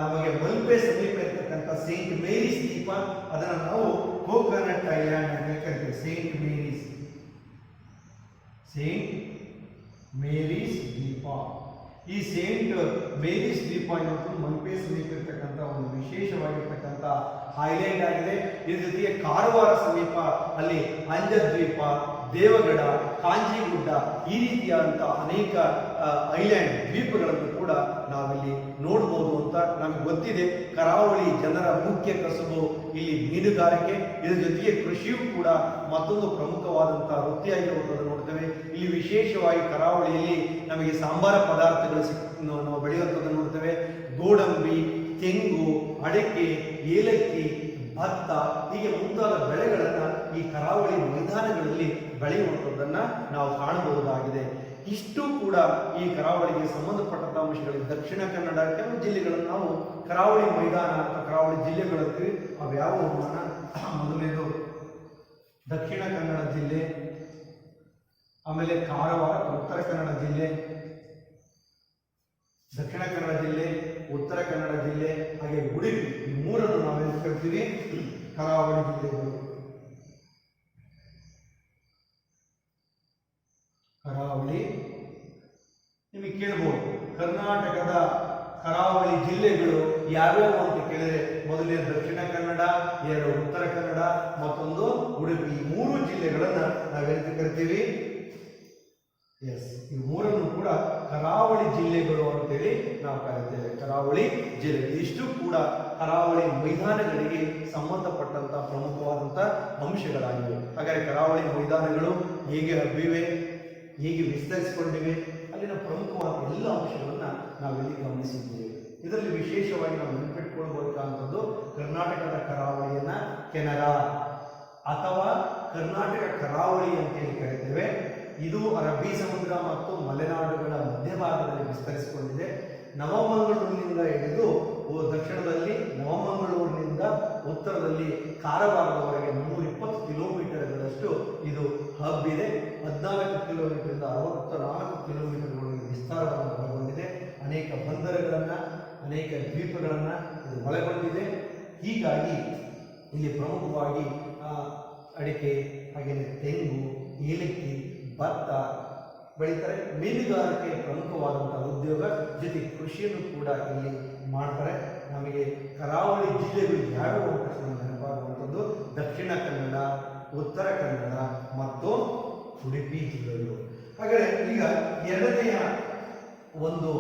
ನಮಗೆ ಮಲ್ಪೆ ಸಮೀಪ ಇರತಕ್ಕಂಥ ಸೇಂಟ್ ಮೇರೀಸ್ ದ್ವೀಪ, ಅದನ್ನು ನಾವು ಕೋಕೋನಟ್ ಐಲ್ಯಾಂಡ್ ಅಂತ ಕರಿತೀವಿ. ಸೇಂಟ್ ಮೇರೀಸ್ ದ್ವೀಪ. ಈ ಸೇಂಟ್ ಮೇರೀಸ್ ದ್ವೀಪ ಇವತ್ತು ಮಲ್ಪೆ ಸಮೀಪ ಇರತಕ್ಕಂಥ ಒಂದು ವಿಶೇಷವಾಗಿರ್ತಕ್ಕಂಥ ಐಲ್ಯಾಂಡ್ ಆಗಿದೆ. ಇದ್ರ ಜೊತೆಗೆ ಕಾರವಾರ ಸಮೀಪ ಅಲ್ಲಿ ಅಂಜದ್ವೀಪ, ದೇವಗಡ, ಕಾಂಜಿಗುಡ್ಡ ಈ ರೀತಿಯಾದಂತಹ ಅನೇಕ ಐಲ್ಯಾಂಡ್ ದ್ವೀಪಗಳನ್ನು ಕೂಡ ನಾವಿಲ್ಲಿ ನೋಡ್ಬೋದು ಅಂತ ನಮಗೆ ಗೊತ್ತಿದೆ. ಕರಾವಳಿ ಜನರ ಮುಖ್ಯ ಕಸುಬು ಇಲ್ಲಿ ಮೀನುಗಾರಿಕೆ. ಇದರ ಜೊತೆಗೆ ಕೃಷಿಯೂ ಕೂಡ ಮತ್ತೊಂದು ಪ್ರಮುಖವಾದಂತಹ ವೃತ್ತಿಯಾಗಿರುವುದನ್ನು ನೋಡ್ತೇವೆ. ಇಲ್ಲಿ ವಿಶೇಷವಾಗಿ ಕರಾವಳಿಯಲ್ಲಿ ನಮಗೆ ಸಾಂಬಾರ ಪದಾರ್ಥಗಳು ನಾವು ಬೆಳೆಯುವಂಥದ್ದನ್ನು ನೋಡ್ತೇವೆ. ಗೋಡಂಬಿ, ತೆಂಗು, ಅಡಿಕೆ, ಏಲಕ್ಕಿ, ಭತ್ತ ಹೀಗೆ ಮುಂತಾದ ಬೆಳೆಗಳನ್ನು ಈ ಕರಾವಳಿ ಮೈದಾನಗಳಲ್ಲಿ ಬೆಳೆಯುವಂಥದ್ದನ್ನ ನಾವು ಕಾಣಬಹುದಾಗಿದೆ. ಇಷ್ಟು ಕೂಡ ಈ ಕರಾವಳಿಗೆ ಸಂಬಂಧಪಟ್ಟಂತಹ ಅಂಶಗಳಿಗೆ ದಕ್ಷಿಣ ಕನ್ನಡ ಕೆಲವು ಜಿಲ್ಲೆಗಳನ್ನು ನಾವು ಕರಾವಳಿ ಮೈದಾನ ಅಥವಾ ಕರಾವಳಿ ಜಿಲ್ಲೆಗಳಂತೀವಿ. ಅವ್ಯಾವ ಮೊದಲನೇದು ದಕ್ಷಿಣ ಕನ್ನಡ ಜಿಲ್ಲೆ, ಆಮೇಲೆ ಕಾರವಾರ ಉತ್ತರ ಕನ್ನಡ ಜಿಲ್ಲೆ, ದಕ್ಷಿಣ ಕನ್ನಡ ಜಿಲ್ಲೆ, ಉತ್ತರ ಕನ್ನಡ ಜಿಲ್ಲೆ, ಹಾಗೆ ಉಡುಪಿ, ಈ ಮೂರನ್ನು ನಾವೇನು ಕರಿತೀವಿ ಕರಾವಳಿ ಜಿಲ್ಲೆಗಳು. ಕರಾವಳಿ. ನಿಮಗೆ ಕೇಳಬಹುದು ಕರ್ನಾಟಕದ ಕರಾವಳಿ ಜಿಲ್ಲೆಗಳು ಯಾವ್ಯಾವು ಅಂತ ಕೇಳಿದ್ರೆ, ಮೊದಲನೇ ದಕ್ಷಿಣ ಕನ್ನಡ, ಎರಡು ಉತ್ತರ ಕನ್ನಡ, ಮತ್ತೊಂದು ಉಡುಪಿ. ಈ ಮೂರು ಜಿಲ್ಲೆಗಳನ್ನ ನಾವೇಂತ ಕರಿತೀವಿ? ಎಸ್, ಈ ಮೂರನ್ನು ಕೂಡ ಕರಾವಳಿ ಜಿಲ್ಲೆಗಳು ಅಂತೇಳಿ ನಾವು ಕರಿತೇವೆ. ಕರಾವಳಿ ಜಿಲ್ಲೆ ಇಷ್ಟು ಕೂಡ ಕರಾವಳಿ ಮೈದಾನಗಳಿಗೆ ಸಂಬಂಧಪಟ್ಟಂತಹ ಪ್ರಮುಖವಾದಂತಹ ಅಂಶಗಳಾಗಿವೆ. ಹಾಗಾದರೆ ಕರಾವಳಿ ಮೈದಾನಗಳು ಹೇಗೆ ಹಬ್ಬಿವೆ, ಹೇಗೆ ವಿಸ್ತರಿಸಿಕೊಂಡಿವೆ, ಅಲ್ಲಿನ ಪ್ರಮುಖವಾದ ಎಲ್ಲ ಅಂಶಗಳನ್ನ ನಾವಿಲ್ಲಿ ಗಮನಿಸಿದ್ದೇವೆ. ಇದರಲ್ಲಿ ವಿಶೇಷವಾಗಿ ನಾವು ನೆನಪಿಟ್ಕೊಳ್ಬೇಕಾದಂಥದ್ದು ಕರ್ನಾಟಕದ ಕರಾವಳಿಯನ್ನ ಕೆನರಾ ಅಥವಾ ಕರ್ನಾಟಕ ಕರಾವಳಿ ಅಂತೇಳಿ ಕರೀತೇವೆ. ಇದು ಅರಬ್ಬಿ ಸಮುದ್ರ ಮತ್ತು ಮಲೆನಾಡುಗಳ ಮಧ್ಯಭಾಗದಲ್ಲಿ ವಿಸ್ತರಿಸಿಕೊಂಡಿದೆ. ನವಮಂಗಳೂರಿನಿಂದ ಹಿಡಿದು ದಕ್ಷಿಣದಲ್ಲಿ ನವಮಂಗಳೂರಿನಿಂದ ಉತ್ತರದಲ್ಲಿ ಕಾರವಾರದವರೆಗೆ 120 ಕಿಲೋಮೀಟರ್ಗಳಷ್ಟು ಇದು ಹಬ್ಬಿದೆ. 14 ಕಿಲೋಮೀಟರ್ನಿಂದ 64 ಕಿಲೋಮೀಟರ್ಗಳಿಗೆ ವಿಸ್ತಾರವನ್ನು ಒಳಗೊಂಡಿದೆ. ಅನೇಕ ಬಂದರುಗಳನ್ನು, ಅನೇಕ ದ್ವೀಪಗಳನ್ನು ಇದು ಒಳಗೊಂಡಿದೆ. ಹೀಗಾಗಿ ಇಲ್ಲಿ ಪ್ರಮುಖವಾಗಿ ಅಡಿಕೆ, ಹಾಗೆಯೇ ತೆಂಗು, ಏಲಕ್ಕಿ, ಭತ್ತ ಬೆಳೀತಾರೆ. ಮೀನುಗಾರಿಕೆ ಪ್ರಮುಖವಾದಂತಹ ಉದ್ಯೋಗ, ಜೊತೆ ಕೃಷಿಯನ್ನು ಕೂಡ ಇಲ್ಲಿ ಮಾಡ್ತಾರೆ. ನಮಗೆ ಕರಾವಳಿ ಜಿಲ್ಲೆಗಳು ಯಾವ್ಯಾವ ಅಂತ ನೆನಪಾಗುವಂಥದ್ದು ದಕ್ಷಿಣ ಕನ್ನಡ, ಉತ್ತರ ಕನ್ನಡ ಮತ್ತು ಉಡುಪಿ ಜಿಲ್ಲೆಗಳು. ಹಾಗಾದರೆ ಈಗ ಎರಡನೆಯ ಒಂದು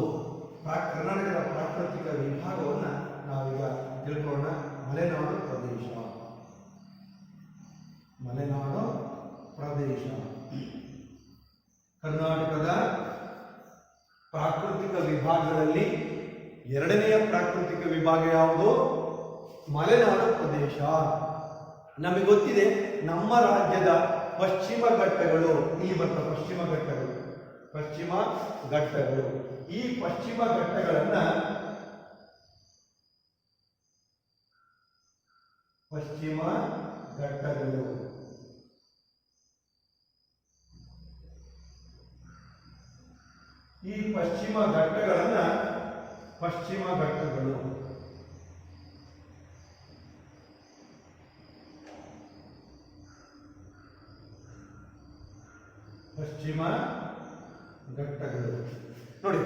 ಕರ್ನಾಟಕದ ಪ್ರಾಕೃತಿಕ ವಿಭಾಗವನ್ನು ನಾವೀಗ ತಿಳ್ಕೊಳ್ಳೋಣ. ಮಲೆನಾಡು ಪ್ರದೇಶ. ಮಲೆನಾಡು ಪ್ರದೇಶ ಕರ್ನಾಟಕದ ಪ್ರಾಕೃತಿಕ ವಿಭಾಗಗಳಲ್ಲಿ ಎರಡನೆಯ ಪ್ರಾಕೃತಿಕ ವಿಭಾಗ ಯಾವುದು? ಮಲೆನಾಡು ಪ್ರದೇಶ. ನಮಗೆ ಗೊತ್ತಿದೆ, ನಮ್ಮ ರಾಜ್ಯದ ಪಶ್ಚಿಮ ಘಟ್ಟಗಳು, ಇಲ್ಲಿ ಬರ್ತವೆ ಪಶ್ಚಿಮ ಘಟ್ಟಗಳು. ಪಶ್ಚಿಮ ಘಟ್ಟಗಳು, ಈ ಪಶ್ಚಿಮ ಘಟ್ಟಗಳನ್ನ ಪಶ್ಚಿಮ ಘಟ್ಟಗಳು ಈ ಪಶ್ಚಿಮ ಘಟ್ಟಗಳನ್ನ ಪಶ್ಚಿಮ ಘಟ್ಟಗಳು ಪಶ್ಚಿಮ ಘಟ್ಟಗಳು ನೋಡಿ,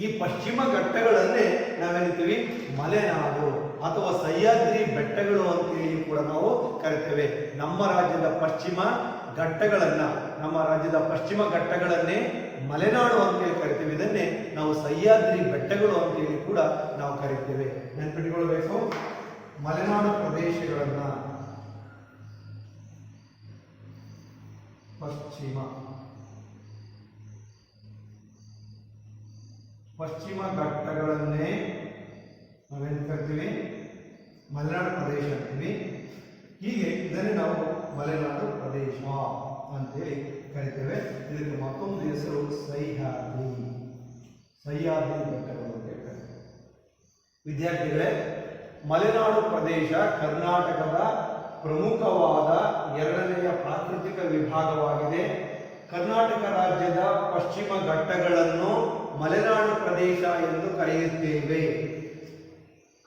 ಈ ಪಶ್ಚಿಮ ಘಟ್ಟಗಳನ್ನೇ ನಾವೇನಿರ್ತೀವಿ ಮಲೆನಾಡು ಅಥವಾ ಸಹ್ಯಾದ್ರಿ ಬೆಟ್ಟಗಳು ಅಂತೇಳಿ ಕೂಡ ನಾವು ಕರಿತೇವೆ. ನಮ್ಮ ರಾಜ್ಯದ ಪಶ್ಚಿಮ ಘಟ್ಟಗಳನ್ನ, ನಮ್ಮ ರಾಜ್ಯದ ಪಶ್ಚಿಮ ಘಟ್ಟಗಳನ್ನೇ ಮಲೆನಾಡು ಅಂತೇಳಿ ಕರಿತೇವೆ. ಇದನ್ನೇ ನಾವು ಸಹ್ಯಾದ್ರಿ ಬೆಟ್ಟಗಳು ಅಂತೇಳಿ ಕೂಡ ನಾವು ಕರಿತೇವೆ. ನೆನಪಿಟ್ಟುಕೊಳ್ಬೇಕು, ಮಲೆನಾಡು ಪ್ರದೇಶಗಳನ್ನ ಪಶ್ಚಿಮ ಘಟ್ಟಗಳನ್ನೇ ನಾವೇನು ಕರಿತೀವಿ ಮಲೆನಾಡು ಪ್ರದೇಶ ಅಂತೀವಿ. ಹೀಗೆ ಇದನ್ನೇ ನಾವು ಮಲೆನಾಡು ಪ್ರದೇಶ ಅಂತೇಳಿ ಕರಿತೇವೆ. ಇದಕ್ಕೆ ಮತ್ತೊಂದು ಹೆಸರು ಸಹ್ಯಾದ್ರಿ ಬೆಟ್ಟಗಳು ಅಂತ ಹೇಳ್ತಾರೆ. ವಿದ್ಯಾರ್ಥಿಗಳೇ, ಮಲೆನಾಡು ಪ್ರದೇಶ ಕರ್ನಾಟಕದ ಪ್ರಮುಖವಾದ ಎರಡನೆಯ ಪ್ರಾಕೃತಿಕ ವಿಭಾಗವಾಗಿದೆ. ಕರ್ನಾಟಕ ರಾಜ್ಯದ ಪಶ್ಚಿಮ ಘಟ್ಟಗಳನ್ನು ಮಲೆನಾಡು ಪ್ರದೇಶ ಎಂದು ಕರೆಯುತ್ತೇವೆ.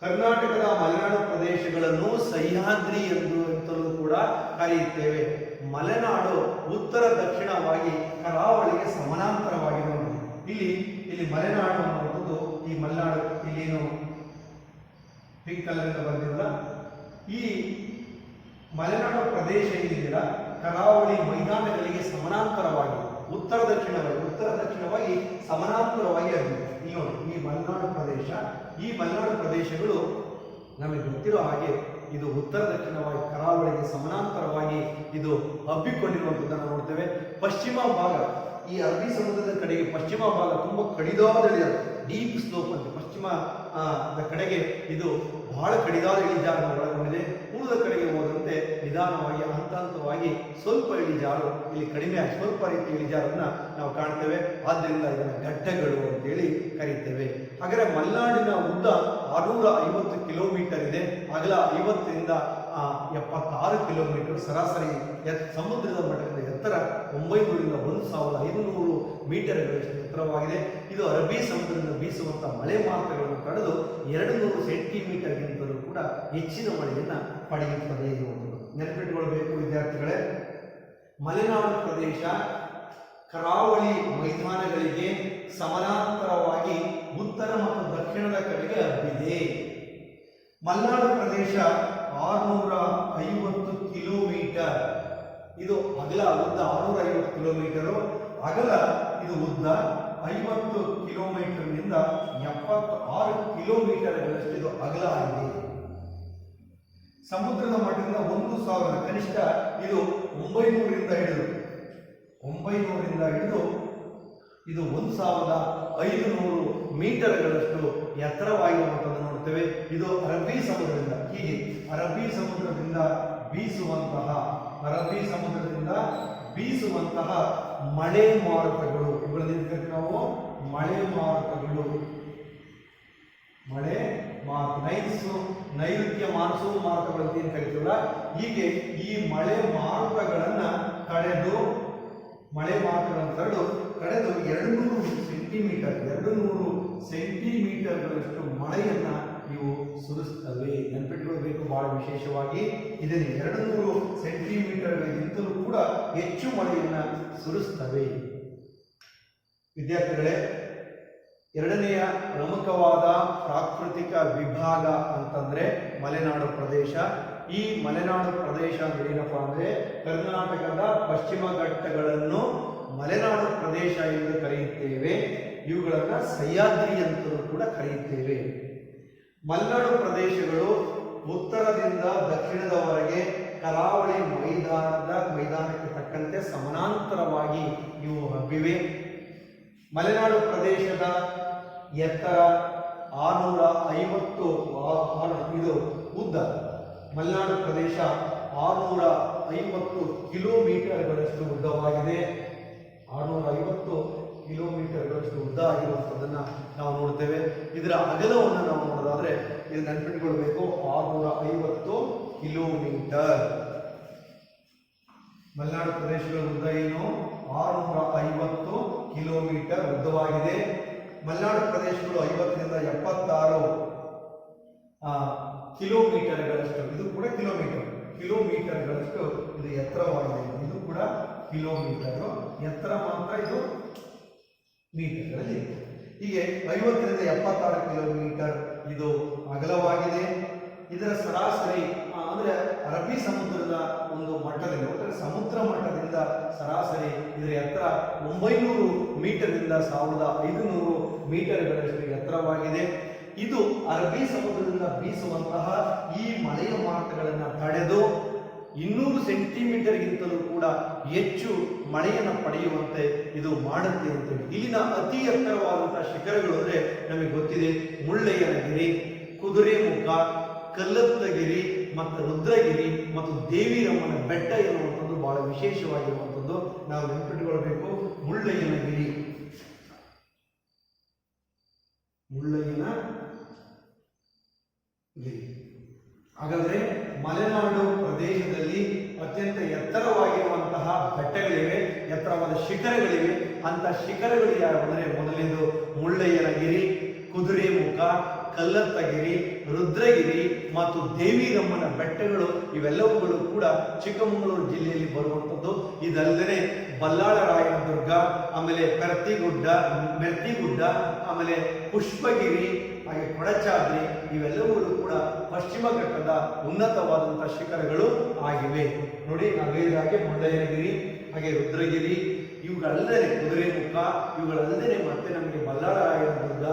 ಕರ್ನಾಟಕದ ಮಲೆನಾಡು ಪ್ರದೇಶಗಳನ್ನು ಸಹ್ಯಾದ್ರಿ ಎಂತಲೂ ಕೂಡ ಕರೆಯುತ್ತೇವೆ. ಮಲೆನಾಡು ಉತ್ತರ ದಕ್ಷಿಣವಾಗಿ ಕರಾವಳಿಗೆ ಸಮಾನಾಂತರವಾಗಿದೆ. ಇಲ್ಲಿ ಮಲೆನಾಡು ಅನ್ನುವಂಥದ್ದು, ಈ ಮಲೆನಾಡು ಇಲ್ಲೇನು ಪಿಂಕ್ ಕಲರ್ ಬಂದಿಲ್ಲ, ಈ ಮಲೆನಾಡು ಪ್ರದೇಶ ಏನಿದೆಯಲ್ಲ ಕರಾವಳಿ ಮೈದಾನಗಳಿಗೆ ಸಮಾನಾಂತರವಾಗಿ ಉತ್ತರ ದಕ್ಷಿಣವಾಗಿ ಸಮಾನಾಂತರವಾಗಿ ಆಗಿದೆ. ಈ ನೋಡಿ, ಈ ಮಲೆನಾಡು ಪ್ರದೇಶಗಳು ನಮಗೆ ಗೊತ್ತಿರೋ ಹಾಗೆ ಇದು ಉತ್ತರ ದಕ್ಷಿಣವಾಗಿ ಕರಾವಳಿಗೆ ಸಮಾನಾಂತರವಾಗಿ ಇದು ಹಬ್ಬಿಕೊಂಡಿರುವಂಥದ್ದನ್ನು ನೋಡ್ತೇವೆ. ಪಶ್ಚಿಮ ಭಾಗ, ಈ ಅರಬ್ಬಿ ಸಮುದ್ರದ ಕಡೆಗೆ ಪಶ್ಚಿಮ ಭಾಗ ತುಂಬಾ ಕಡಿದಾದ ಡೀಪ್ ಸ್ಲೋಪ್ ಅಂತ ಪಶ್ಚಿಮದ ಕಡೆಗೆ ಇದು ಬಹಳ ಕಡಿದಾದ ಇಳಿಜಾರನ್ನು ಒಳಗೊಂಡಿದೆ. ಪೂರ್ವದ ಕಡೆಗೆ ಹೋದಂತೆ ನಿಧಾನವಾಗಿ ಹಂತವಾಗಿ ಸ್ವಲ್ಪ ಇಳಿಜಾರು ಇಲ್ಲಿ ಕಡಿಮೆ, ಸ್ವಲ್ಪ ರೀತಿಯ ಇಳಿಜಾರನ್ನ ನಾವು ಕಾಣ್ತೇವೆ. ಆದ್ದರಿಂದ ಇದನ್ನು ಘಟ್ಟಗಳು ಅಂತೇಳಿ ಕರೀತೇವೆ. ಹಾಗಾದರೆ ಮಲೆನಾಡಿನ ಉದ್ದ 650 ಕಿಲೋಮೀಟರ್ ಇದೆ, ಅಗಲ 50ರಿಂದ 76 ಕಿಲೋಮೀಟರ್, ಸರಾಸರಿ ಸಮುದ್ರದ ಮಟ್ಟದಿಂದ ಎತ್ತರ 900ರಿಂದ 1500 ಮೀಟರ್ಗಳಷ್ಟು ಎತ್ತರವಾಗಿದೆ. ಇದು ಅರಬ್ಬಿ ಸಮುದ್ರದಿಂದ ಬೀಸುವಂತಹ ಮಳೆ ಮಾರುತಗಳನ್ನು ತಡೆದು 200 ಸೆಂಟಿಮೀಟರ್ಗಿಂತಲೂ ಕೂಡ ಹೆಚ್ಚಿನ ಮಳೆಯನ್ನು ಪಡೆಯುತ್ತದೆ ಎನ್ನುವುದು ನೆನಪಿಟ್ಟುಕೊಳ್ಳಬೇಕು ವಿದ್ಯಾರ್ಥಿಗಳೇ. ಮಲೆನಾಡು ಪ್ರದೇಶ ಕರಾವಳಿ ಮೈದಾನಗಳಿಗೆ ಸಮಾನಾಂತರವಾಗಿ ಉತ್ತರ ಮತ್ತು ದಕ್ಷಿಣದ ಕಡೆಗೆ ಹಬ್ಬಿದೆ. ಮಲೆನಾಡು ಪ್ರದೇಶ 650 ಕಿಲೋಮೀಟರ್, ಇದು ಅಗಲ, ಉದ್ದ 650 ಕಿಲೋಮೀಟರು ಅಗಲ, ಇದು ಉದ್ದ 50 ಕಿಲೋಮೀಟರ್ನಿಂದ 76 ಕಿಲೋಮೀಟರ್ಗಳಷ್ಟು ಇದು ಅಗಲ ಆಗಿದೆ. ಸಮುದ್ರದ ಮಟ್ಟದಿಂದ 1000 ಕನಿಷ್ಠ ಇದು 900ರಿಂದ ಹಿಡಿದು ಇದು 1500 ಮೀಟರ್ಗಳಷ್ಟು ಎತ್ತರವಾಗಿರುವಂಥದ್ದು ನೋಡ್ತೇವೆ. ಇದು ಅರಬ್ಬಿ ಸಮುದ್ರದಿಂದ, ಹೀಗೆ ಅರಬ್ಬಿ ಸಮುದ್ರದಿಂದ ಬೀಸುವಂತಹ ಮಳೆ ಮಾರುತಗಳು, ಇವುಗಳಲ್ಲಿ ನಾವು ಮಳೆ ಮಾರುತಗಳು, ನೈಋತ್ಯ ಮಾನ್ಸೂನ್ ಮಾರುತಗಳು ಅಂತ ಏನು ಕರಿತೀವಲ್ಲ, ಹೀಗೆ ಈ ಮಳೆ ಮಾರುತಗಳನ್ನು ತಡೆದು 200 ಸೆಂಟಿಮೀಟರ್ಗಳಷ್ಟು ಮಳೆಯನ್ನ ಇವು ಸುರಿಸ್ತವೆ. ನೆನಪಿಟ್ಟುಕೊಳ್ಳಬೇಕು ಬಹಳ ವಿಶೇಷವಾಗಿ, ಇದನ್ನು 200 ಸೆಂಟಿಮೀಟರ್ಗಳಿಗಿಂತಲೂ ಕೂಡ ಹೆಚ್ಚು ಮಳೆಯನ್ನ ಸುರಿಸ್ತವೆ. ವಿದ್ಯಾರ್ಥಿಗಳೇ, ಎರಡನೆಯ ಪ್ರಮುಖವಾದ ಪ್ರಾಕೃತಿಕ ವಿಭಾಗ ಅಂತಂದ್ರೆ ಮಲೆನಾಡು ಪ್ರದೇಶ. ಈ ಮಲೆನಾಡು ಪ್ರದೇಶ ಅಂದ್ರೆ ಏನಪ್ಪಾ ಅಂದ್ರೆ, ಕರ್ನಾಟಕದ ಪಶ್ಚಿಮ ಘಟ್ಟಗಳನ್ನು ಮಲೆನಾಡು ಪ್ರದೇಶ ಎಂದು ಕರೆಯುತ್ತೇವೆ. ಇವುಗಳನ್ನ ಸಹ್ಯಾದ್ರಿ ಅಂತಲೂ ಕೂಡ ಕರೆಯುತ್ತೇವೆ. ಮಲೆನಾಡು ಪ್ರದೇಶಗಳು ಉತ್ತರದಿಂದ ದಕ್ಷಿಣದವರೆಗೆ ಕರಾವಳಿ ಮೈದಾನಕ್ಕೆ ತಕ್ಕಂತೆ ಸಮಾನಾಂತರವಾಗಿ ಇವು ಹಬ್ಬಿವೆ. ಮಲೆನಾಡು ಪ್ರದೇಶದ ಎತ್ತರ 650, ಇದು ಉದ್ದ. ಮಲೆನಾಡು ಪ್ರದೇಶ 650 ಕಿಲೋಮೀಟರ್ಗಳಷ್ಟು ಉದ್ದವಾಗಿದೆ. 650 ಕಿಲೋಮೀಟರ್ಗಳಷ್ಟು ಉದ್ದ ಆಗಿರುವಂಥದ್ದನ್ನ ನಾವು ನೋಡ್ತೇವೆ. ಇದರ ಅಗಲವನ್ನು ನಾವು ನೋಡೋದಾದ್ರೆ, ಇದು ನೆನಪಿಟ್ಕೊಳ್ಬೇಕು, 650 ಕಿಲೋಮೀಟರ್. ಮಲೆನಾಡು ಪ್ರದೇಶಗಳ ಉದ್ದ ಏನು? 650 ಕಿಲೋಮೀಟರ್ ಉದ್ದವಾಗಿದೆ. ಮಲೆನಾಡು ಪ್ರದೇಶಗಳು 50ರಿಂದ 76 ಕಿಲೋಮೀಟರ್ಗಳಷ್ಟು, ಇದು ಕೂಡ ಕಿಲೋಮೀಟರ್ಗಳಷ್ಟು ಇದು ಎತ್ತರವಾಗಿದೆ. ಇದು ಕೂಡ ಕಿಲೋಮೀಟರ್ ಎತ್ತರ, ಮಾತ್ರ ಇದು ಮೀಟರ್ಗಳಲ್ಲಿ. ಹೀಗೆ 50ರಿಂದ 76 ಕಿಲೋಮೀಟರ್ ಇದು ಅಗಲವಾಗಿದೆ. ಇದರ ಸರಾಸರಿ ಅಂದ್ರೆ ಅರಬ್ಬಿ ಸಮುದ್ರದ ಒಂದು ಮಟ್ಟದಿಂದ, ಸಮುದ್ರ ಮಟ್ಟದಿಂದ ಸರಾಸರಿ ಇದರ ಎತ್ತರ 900 ಮೀಟರ್ನಿಂದ 1500 ಮೀಟರ್ಗಳಷ್ಟು ಎತ್ತರವಾಗಿದೆ. ಇದು ಅರಬ್ಬಿ ಸಮುದ್ರದಿಂದ ಬೀಸುವಂತಹ ಈ ಮಳೆಯ ಮಾರುತಗಳನ್ನು ತಡೆದು 200 ಸೆಂಟಿಮೀಟರ್ಗಿಂತಲೂ ಕೂಡ ಹೆಚ್ಚು ಮಳೆಯನ್ನು ಪಡೆಯುವಂತೆ ಇದು ಮಾಡುತ್ತೆ ಅಂತೇಳಿ. ಇಲ್ಲಿನ ಅತಿ ಎತ್ತರವಾದಂತಹ ಶಿಖರಗಳು ಅಂದ್ರೆ ನಮಗೆ ಗೊತ್ತಿದೆ, ಮುಳ್ಳಯ್ಯನಗಿರಿ, ಕುದುರೆಮುಖ, ಕಲ್ಲತ್ತಗಿರಿ ಮತ್ತು ರುದ್ರಗಿರಿ ಮತ್ತು ದೇವಿರಮ್ಮನ ಬೆಟ್ಟ ಎನ್ನುವಂಥದ್ದು ಬಹಳ ವಿಶೇಷವಾಗಿರುವಂಥದ್ದು ನಾವು ನೆನಪಿಟ್ಟುಕೊಳ್ಬೇಕು. ಮುಳ್ಳಯ್ಯನಗಿರಿ, ಹಾಗಾದ್ರೆ ಮಲೆನಾಡು ಪ್ರದೇಶದಲ್ಲಿ ಅತ್ಯಂತ ಎತ್ತರವಾಗಿರುವಂತಹ ಬೆಟ್ಟಗಳಿವೆ, ಎತ್ತರವಾದ ಶಿಖರಗಳಿವೆ. ಅಂತ ಶಿಖರಗಳು ಯಾವಂದ್ರೆ, ಮೊದಲಿಂದು ಮುಳ್ಳಯ್ಯನಗಿರಿ, ಕುದುರೆಮುಖ, ಕಲ್ಲತ್ತಗಿರಿ, ರುದ್ರಗಿರಿ ಮತ್ತು ದೇವಿರಮ್ಮನ ಬೆಟ್ಟಗಳು. ಇವೆಲ್ಲವುಗಳು ಕೂಡ ಚಿಕ್ಕಮಗಳೂರು ಜಿಲ್ಲೆಯಲ್ಲಿ ಬರುವಂಥದ್ದು. ಇದಲ್ಲದೆ ಬಲ್ಲಾಳರಾಯನ ದುರ್ಗ, ಆಮೇಲೆ ಮೆರ್ತಿಗುಡ್ಡ, ಆಮೇಲೆ ಪುಷ್ಪಗಿರಿ, ಹಾಗೆ ಕೊಡಚಾದ್ರಿ, ಇವೆಲ್ಲವುಗಳು ಕೂಡ ಪಶ್ಚಿಮ ಘಟ್ಟದ ಉನ್ನತವಾದಂತಹ ಶಿಖರಗಳು ಆಗಿವೆ. ನೋಡಿ, ನಾವು ಹೇಳಿದ ಹಾಗೆ ಮುಳ್ಳಯ್ಯನಗಿರಿ, ಹಾಗೆ ರುದ್ರಗಿರಿ, ಇವುಗಳಲ್ಲದೆ ಕುದುರೆಮುಖ, ಇವುಗಳಲ್ಲದೆ ಮತ್ತೆ ನಮಗೆ ಬಲ್ಲಾಳರಾಯನ ದುರ್ಗ,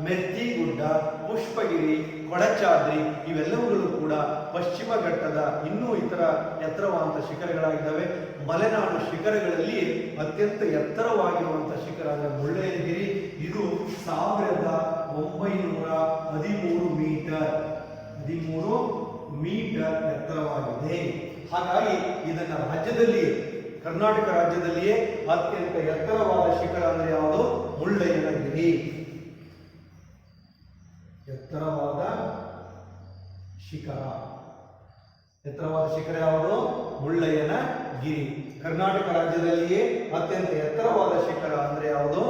ಮೆರ್ತಿಗುಡ್ಡ, ಪುಷ್ಪಗಿರಿ, ಕೊಡಚಾದ್ರಿ, ಇವೆಲ್ಲವುಗಳು ಕೂಡ ಪಶ್ಚಿಮ ಘಟ್ಟದ ಇನ್ನೂ ಇತರ ಎತ್ತರವಾದಂತಹ ಶಿಖರಗಳಾಗಿದ್ದಾವೆ. ಮಲೆನಾಡು ಶಿಖರಗಳಲ್ಲಿ ಅತ್ಯಂತ ಎತ್ತರವಾಗಿರುವಂತಹ ಶಿಖರ ಅಂದರೆ ಮುಳ್ಳಯ್ಯನಗಿರಿ. ಇದು 1913 ಮೀಟರ್ ಎತ್ತರವಾಗಿದೆ. ಹಾಗಾಗಿ ಇದನ್ನ ರಾಜ್ಯದಲ್ಲಿ, ಕರ್ನಾಟಕ ರಾಜ್ಯದಲ್ಲಿಯೇ ಅತ್ಯಂತ ಎತ್ತರವಾದ ಶಿಖರ ಅಂದರೆ ಯಾವುದು? ಮುಳ್ಳಯ್ಯನಗಿರಿ. ಎತ್ತರವಾದ ಶಿಖರ. ಎತ್ತರವಾದ ಶಿಖರ ಯಾವುದು? ಮುಳ್ಳಯ್ಯನಗಿರಿ. ಕರ್ನಾಟಕ ರಾಜ್ಯದಲ್ಲಿಯೇ ಅತ್ಯಂತ ಎತ್ತರವಾದ ಶಿಖರ ಅಂದ್ರೆ ಯಾವುದು?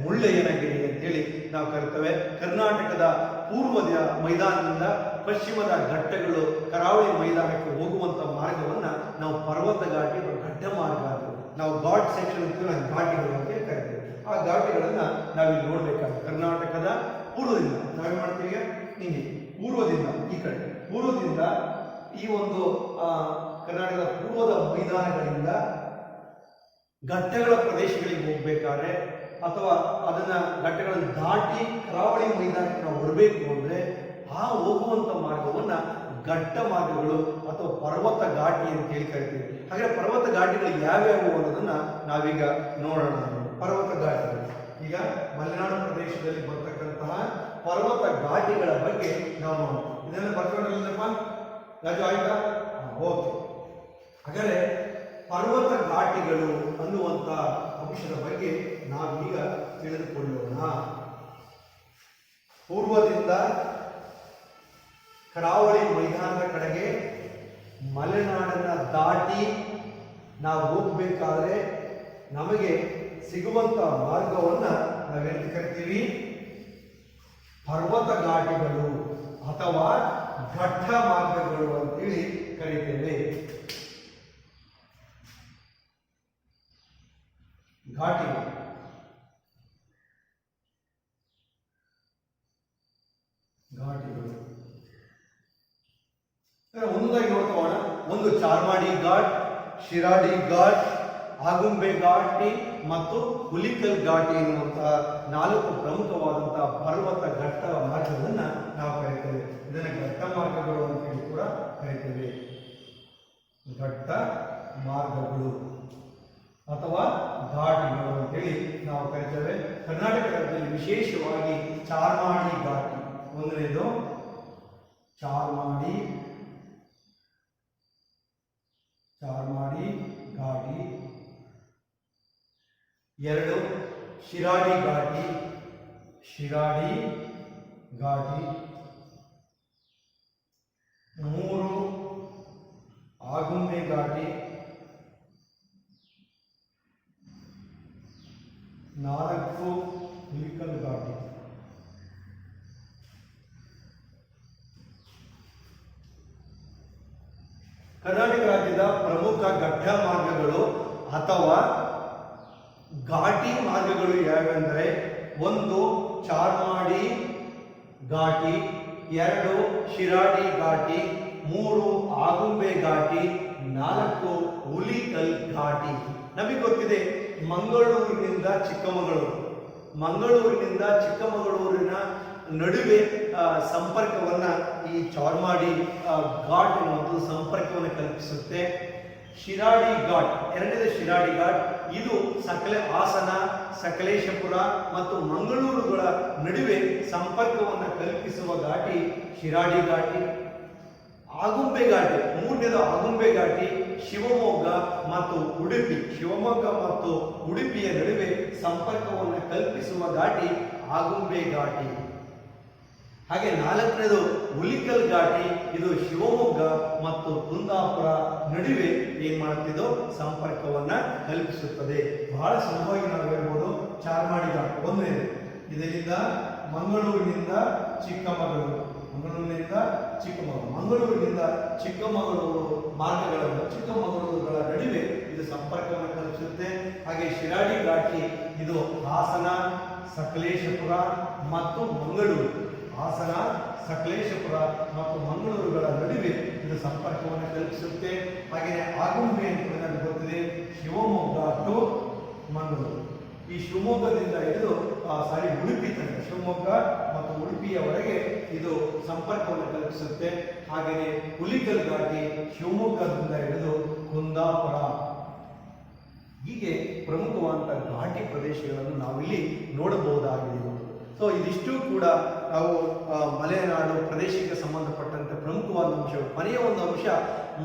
ಮುಳ್ಳಯ್ಯನಗಿರಿ ಅಂತೇಳಿ ನಾವು ಕರಿತೇವೆ. ಕರ್ನಾಟಕದ ಪೂರ್ವದ ಮೈದಾನದಿಂದ ಪಶ್ಚಿಮದ ಘಟ್ಟಗಳು ಕರಾವಳಿ ಮೈದಾನಕ್ಕೆ ಹೋಗುವಂತ ಮಾರ್ಗವನ್ನ ನಾವು ಪರ್ವತ ಘಾಟಿ ಘಟ್ಟ ಮಾರ್ಗ ಅಂತ ನಾವು ಘಾಟ್ ಸೆಕ್ಷನ್ ಅಂತೀವಿ, ಘಾಟಿಗಳು ಅಂತ ಕರಿತೇವೆ. ಆ ಘಾಟಿಗಳನ್ನ ನಾವಿಲ್ಲಿ ನೋಡ್ಬೇಕಾಗುತ್ತೆ. ಕರ್ನಾಟಕದ ಪೂರ್ವದಿಂದ ನಾವೇನ್ ಮಾಡ್ತೀವಿ? ಹಿಂಗೆ ಪೂರ್ವದಿಂದ ಈ ಕಡೆ, ಪೂರ್ವದಿಂದ ಈ ಒಂದು ಕರ್ನಾಟಕದ ಪೂರ್ವದ ಮೈದಾನಗಳಿಂದ ಘಟ್ಟಗಳ ಪ್ರದೇಶಗಳಿಗೆ ಹೋಗ್ಬೇಕಾದ್ರೆ ಅಥವಾ ಅದನ್ನ ಘಟ್ಟಗಳನ್ನು ದಾಟಿ ಕರಾವಳಿ ಮೈದಾನಕ್ಕೆ ನಾವು ಬರಬೇಕು ಅಂದ್ರೆ ಆ ಹೋಗುವಂತ ಮಾರ್ಗವನ್ನ ಘಟ್ಟ ಮಾರ್ಗಗಳು ಅಥವಾ ಪರ್ವತ ಘಾಟಿ ಅಂತ ಹೇಳಿ ಕರಿತೀವಿ. ಹಾಗೆ ಪರ್ವತ ಘಾಟಿಗಳು ಯಾವ್ಯಾವು ಅನ್ನೋದನ್ನ ನಾವೀಗ ನೋಡೋಣ. ಪರ್ವತ ಘಾಟಿಗಳು ಈಗ ಮಲೆನಾಡು ಪ್ರದೇಶದಲ್ಲಿ ಬರ್ತಕ್ಕಂತಹ ಪರ್ವತ ಘಾಟಿಗಳ ಬಗ್ಗೆ ನಾವು ನೋಡೋಣ. ಇದೆಲ್ಲ ಬರ್ಕೊಂಡಲ್ಲಪ್ಪ ರಾಜು, ಆಯ್ತಾ? ಓಕೆ. ಹಾಗಾದ್ರೆ ಪರ್ವತ ಘಾಟಿಗಳು ಅನ್ನುವಂತ ಅಂಶದ ಬಗ್ಗೆ ನಾವೀಗ ತಿಳಿದುಕೊಳ್ಳೋಣ. ಪೂರ್ವದಿಂದ ಕರಾವಳಿ ಮೈದಾನದ ಕಡೆಗೆ ಮಲೆನಾಡನ್ನ ದಾಟಿ ನಾವು ಹೋಗ್ಬೇಕಾದ್ರೆ ನಮಗೆ ಸಿಗುವಂತ ಮಾರ್ಗವನ್ನ ನಾವೇನು ಕರಿತೀವಿ? ಪರ್ವತ ಘಾಟಿಗಳು ಅಥವಾ ಘಟ್ಟ ಮಾರ್ಗಗಳು ಅಂತೇಳಿ ಕರೀತೇವೆ. ಘಾಟಿಗಳು ಒಂದೊಂದಾಗಿ ನೋಡ್ಕೋಣ. ಒಂದು ಚಾರ್ಮಾಡಿ ಘಾಟ್, ಶಿರಾಡಿ ಘಾಟ್, ಆಗುಂಬೆ ಘಾಟಿ ಮತ್ತು ಹುಲಿಕಲ್ ಘಾಟಿ ಎನ್ನುವಂತಹ 4 ಪ್ರಮುಖವಾದಂತಹ ಪರ್ವತ ಘಟ್ಟ ಮಾರ್ಗಗಳನ್ನ ನಾವು ಕರೀತೇವೆ. ಇದನ್ನ ಘಟ್ಟ ಮಾರ್ಗಗಳು ಅಂತೇಳಿ ಕೂಡ ಕರೀತೇವೆ. ಘಟ್ಟ ಮಾರ್ಗಗಳು ಅಥವಾ ಘಾಟಿಗಳು ಅಂತೇಳಿ ನಾವು ಕರೀತೇವೆ. ಕರ್ನಾಟಕ ರಾಜ್ಯದಲ್ಲಿ ವಿಶೇಷವಾಗಿ ಚಾರ್ಮಾಡಿ ಘಾಟಿ, ಒಂದನೇದು ಚಾರ್ಮಾಡಿ ಘಾಟಿ, 2 ಶಿರಾಡಿ ಘಾಟಿ, 3 ಆಗುಂಬೆ ಘಾಟಿ, 4 ಹುಲಿಕಲ್ ಘಾಟಿ. ಕರ್ನಾಟಕ ರಾಜ್ಯದ ಪ್ರಮುಖ ಘಟ್ಟ ಮಾರ್ಗಗಳು ಅಥವಾ ಘಾಟಿ ಮಾರ್ಗಗಳು ಯಾವೆಂದರೆ 1 ಚಾರ್ಮಾಡಿ ಘಾಟಿ, 2 ಶಿರಾಡಿ ಘಾಟಿ, 3 ಆಗುಂಬೆ ಘಾಟಿ, 4 ಹುಲಿಕಲ್ ಘಾಟಿ. ನಮಗೆ ಗೊತ್ತಿದೆ ಮಂಗಳೂರಿನಿಂದ ಚಿಕ್ಕಮಗಳೂರಿನ ನಡುವೆ ಸಂಪರ್ಕವನ್ನ ಈ ಚಾರ್ಮಾಡಿ ಘಾಟ್ ಎನ್ನುವುದು ಸಂಪರ್ಕವನ್ನು ಕಲ್ಪಿಸುತ್ತೆ. ಶಿರಾಡಿ ಘಾಟ್, ಎರಡನೇದು ಶಿರಾಡಿ ಘಾಟ್, ಇದು ಹಾಸನ, ಸಕಲೇಶಪುರ ಮತ್ತು ಮಂಗಳೂರುಗಳ ನಡುವೆ ಸಂಪರ್ಕವನ್ನು ಕಲ್ಪಿಸುವ ಘಾಟಿ ಶಿರಾಡಿ ಘಾಟಿ. ಆಗುಂಬೆ ಘಾಟಿ, ಮೂರನೇದು ಆಗುಂಬೆ ಘಾಟಿ, ಶಿವಮೊಗ್ಗ ಮತ್ತು ಉಡುಪಿಯ ನಡುವೆ ಸಂಪರ್ಕವನ್ನು ಕಲ್ಪಿಸುವ ಘಾಟಿ ಆಗುಂಬೆ ಘಾಟಿ. ಹಾಗೆ 4ನೇದು ಹುಲಿಕಲ್ ಘಾಟಿ, ಇದು ಶಿವಮೊಗ್ಗ ಮತ್ತು ಕುಂದಾಪುರ ನಡುವೆ ಏನ್ ಮಾಡುತ್ತಿದ್ದು ಸಂಪರ್ಕವನ್ನ ಕಲ್ಪಿಸುತ್ತದೆ. ಬಹಳ ಸುಲಭವಾಗಿ ನಾವು ಹೇಳ್ಬೋದು. ಚಾರ್ಮಾಡಿ ಘಾಟ್ ಒಂದನೇದು, ಇದರಿಂದ ಮಂಗಳೂರಿನಿಂದ ಚಿಕ್ಕಮಗಳೂರು, ಮಂಗಳೂರಿನಿಂದ ಚಿಕ್ಕಮಗಳೂರು ಮಾರ್ಗಗಳನ್ನು ಚಿಕ್ಕಮಗಳೂರುಗಳ ನಡುವೆ ಇದು ಸಂಪರ್ಕವನ್ನು ಕಲ್ಪಿಸುತ್ತೆ. ಹಾಗೆ ಶಿರಾಡಿ ಘಾಟಿ ಇದು ಹಾಸನ, ಸಕಲೇಶಪುರ ಮತ್ತು ಮಂಗಳೂರುಗಳ ನಡುವೆ ಇದು ಸಂಪರ್ಕವನ್ನು ಕಲ್ಪಿಸುತ್ತೆ. ಹಾಗೆಯೇ ಆಗುಂಬೆ ಅಂತ ನನಗೆ ಗೊತ್ತಿದೆ, ಶಿವಮೊಗ್ಗ ಟು ಮಂಗಳೂರು. ಈ ಶಿವಮೊಗ್ಗದಿಂದ ಹಿಡಿದು ಉಡುಪಿ ತನಕ, ಶಿವಮೊಗ್ಗ ಮತ್ತು ಉಡುಪಿಯವರೆಗೆ ಇದು ಸಂಪರ್ಕವನ್ನು ಕಲ್ಪಿಸುತ್ತೆ. ಹಾಗೆಯೇ ಹುಲಿಕಲ್ ಘಾಟಿ ಶಿವಮೊಗ್ಗದಿಂದ ಹಿಡಿದು ಕುಂದಾಪುರ. ಹೀಗೆ ಪ್ರಮುಖವಾದಂತಹ ಘಾಟಿ ಪ್ರದೇಶಗಳನ್ನು ನಾವಿಲ್ಲಿ ನೋಡಬಹುದಾಗಿದೆ. ಸೊ ಇದಿಷ್ಟು ಕೂಡ ನಾವು ಮಲೆನಾಡು ಪ್ರದೇಶಕ್ಕೆ ಸಂಬಂಧಪಟ್ಟಂತೆ ಪ್ರಮುಖವಾದ ಅಂಶಗಳು. ಕೊನೆಯ ಒಂದು ಅಂಶ,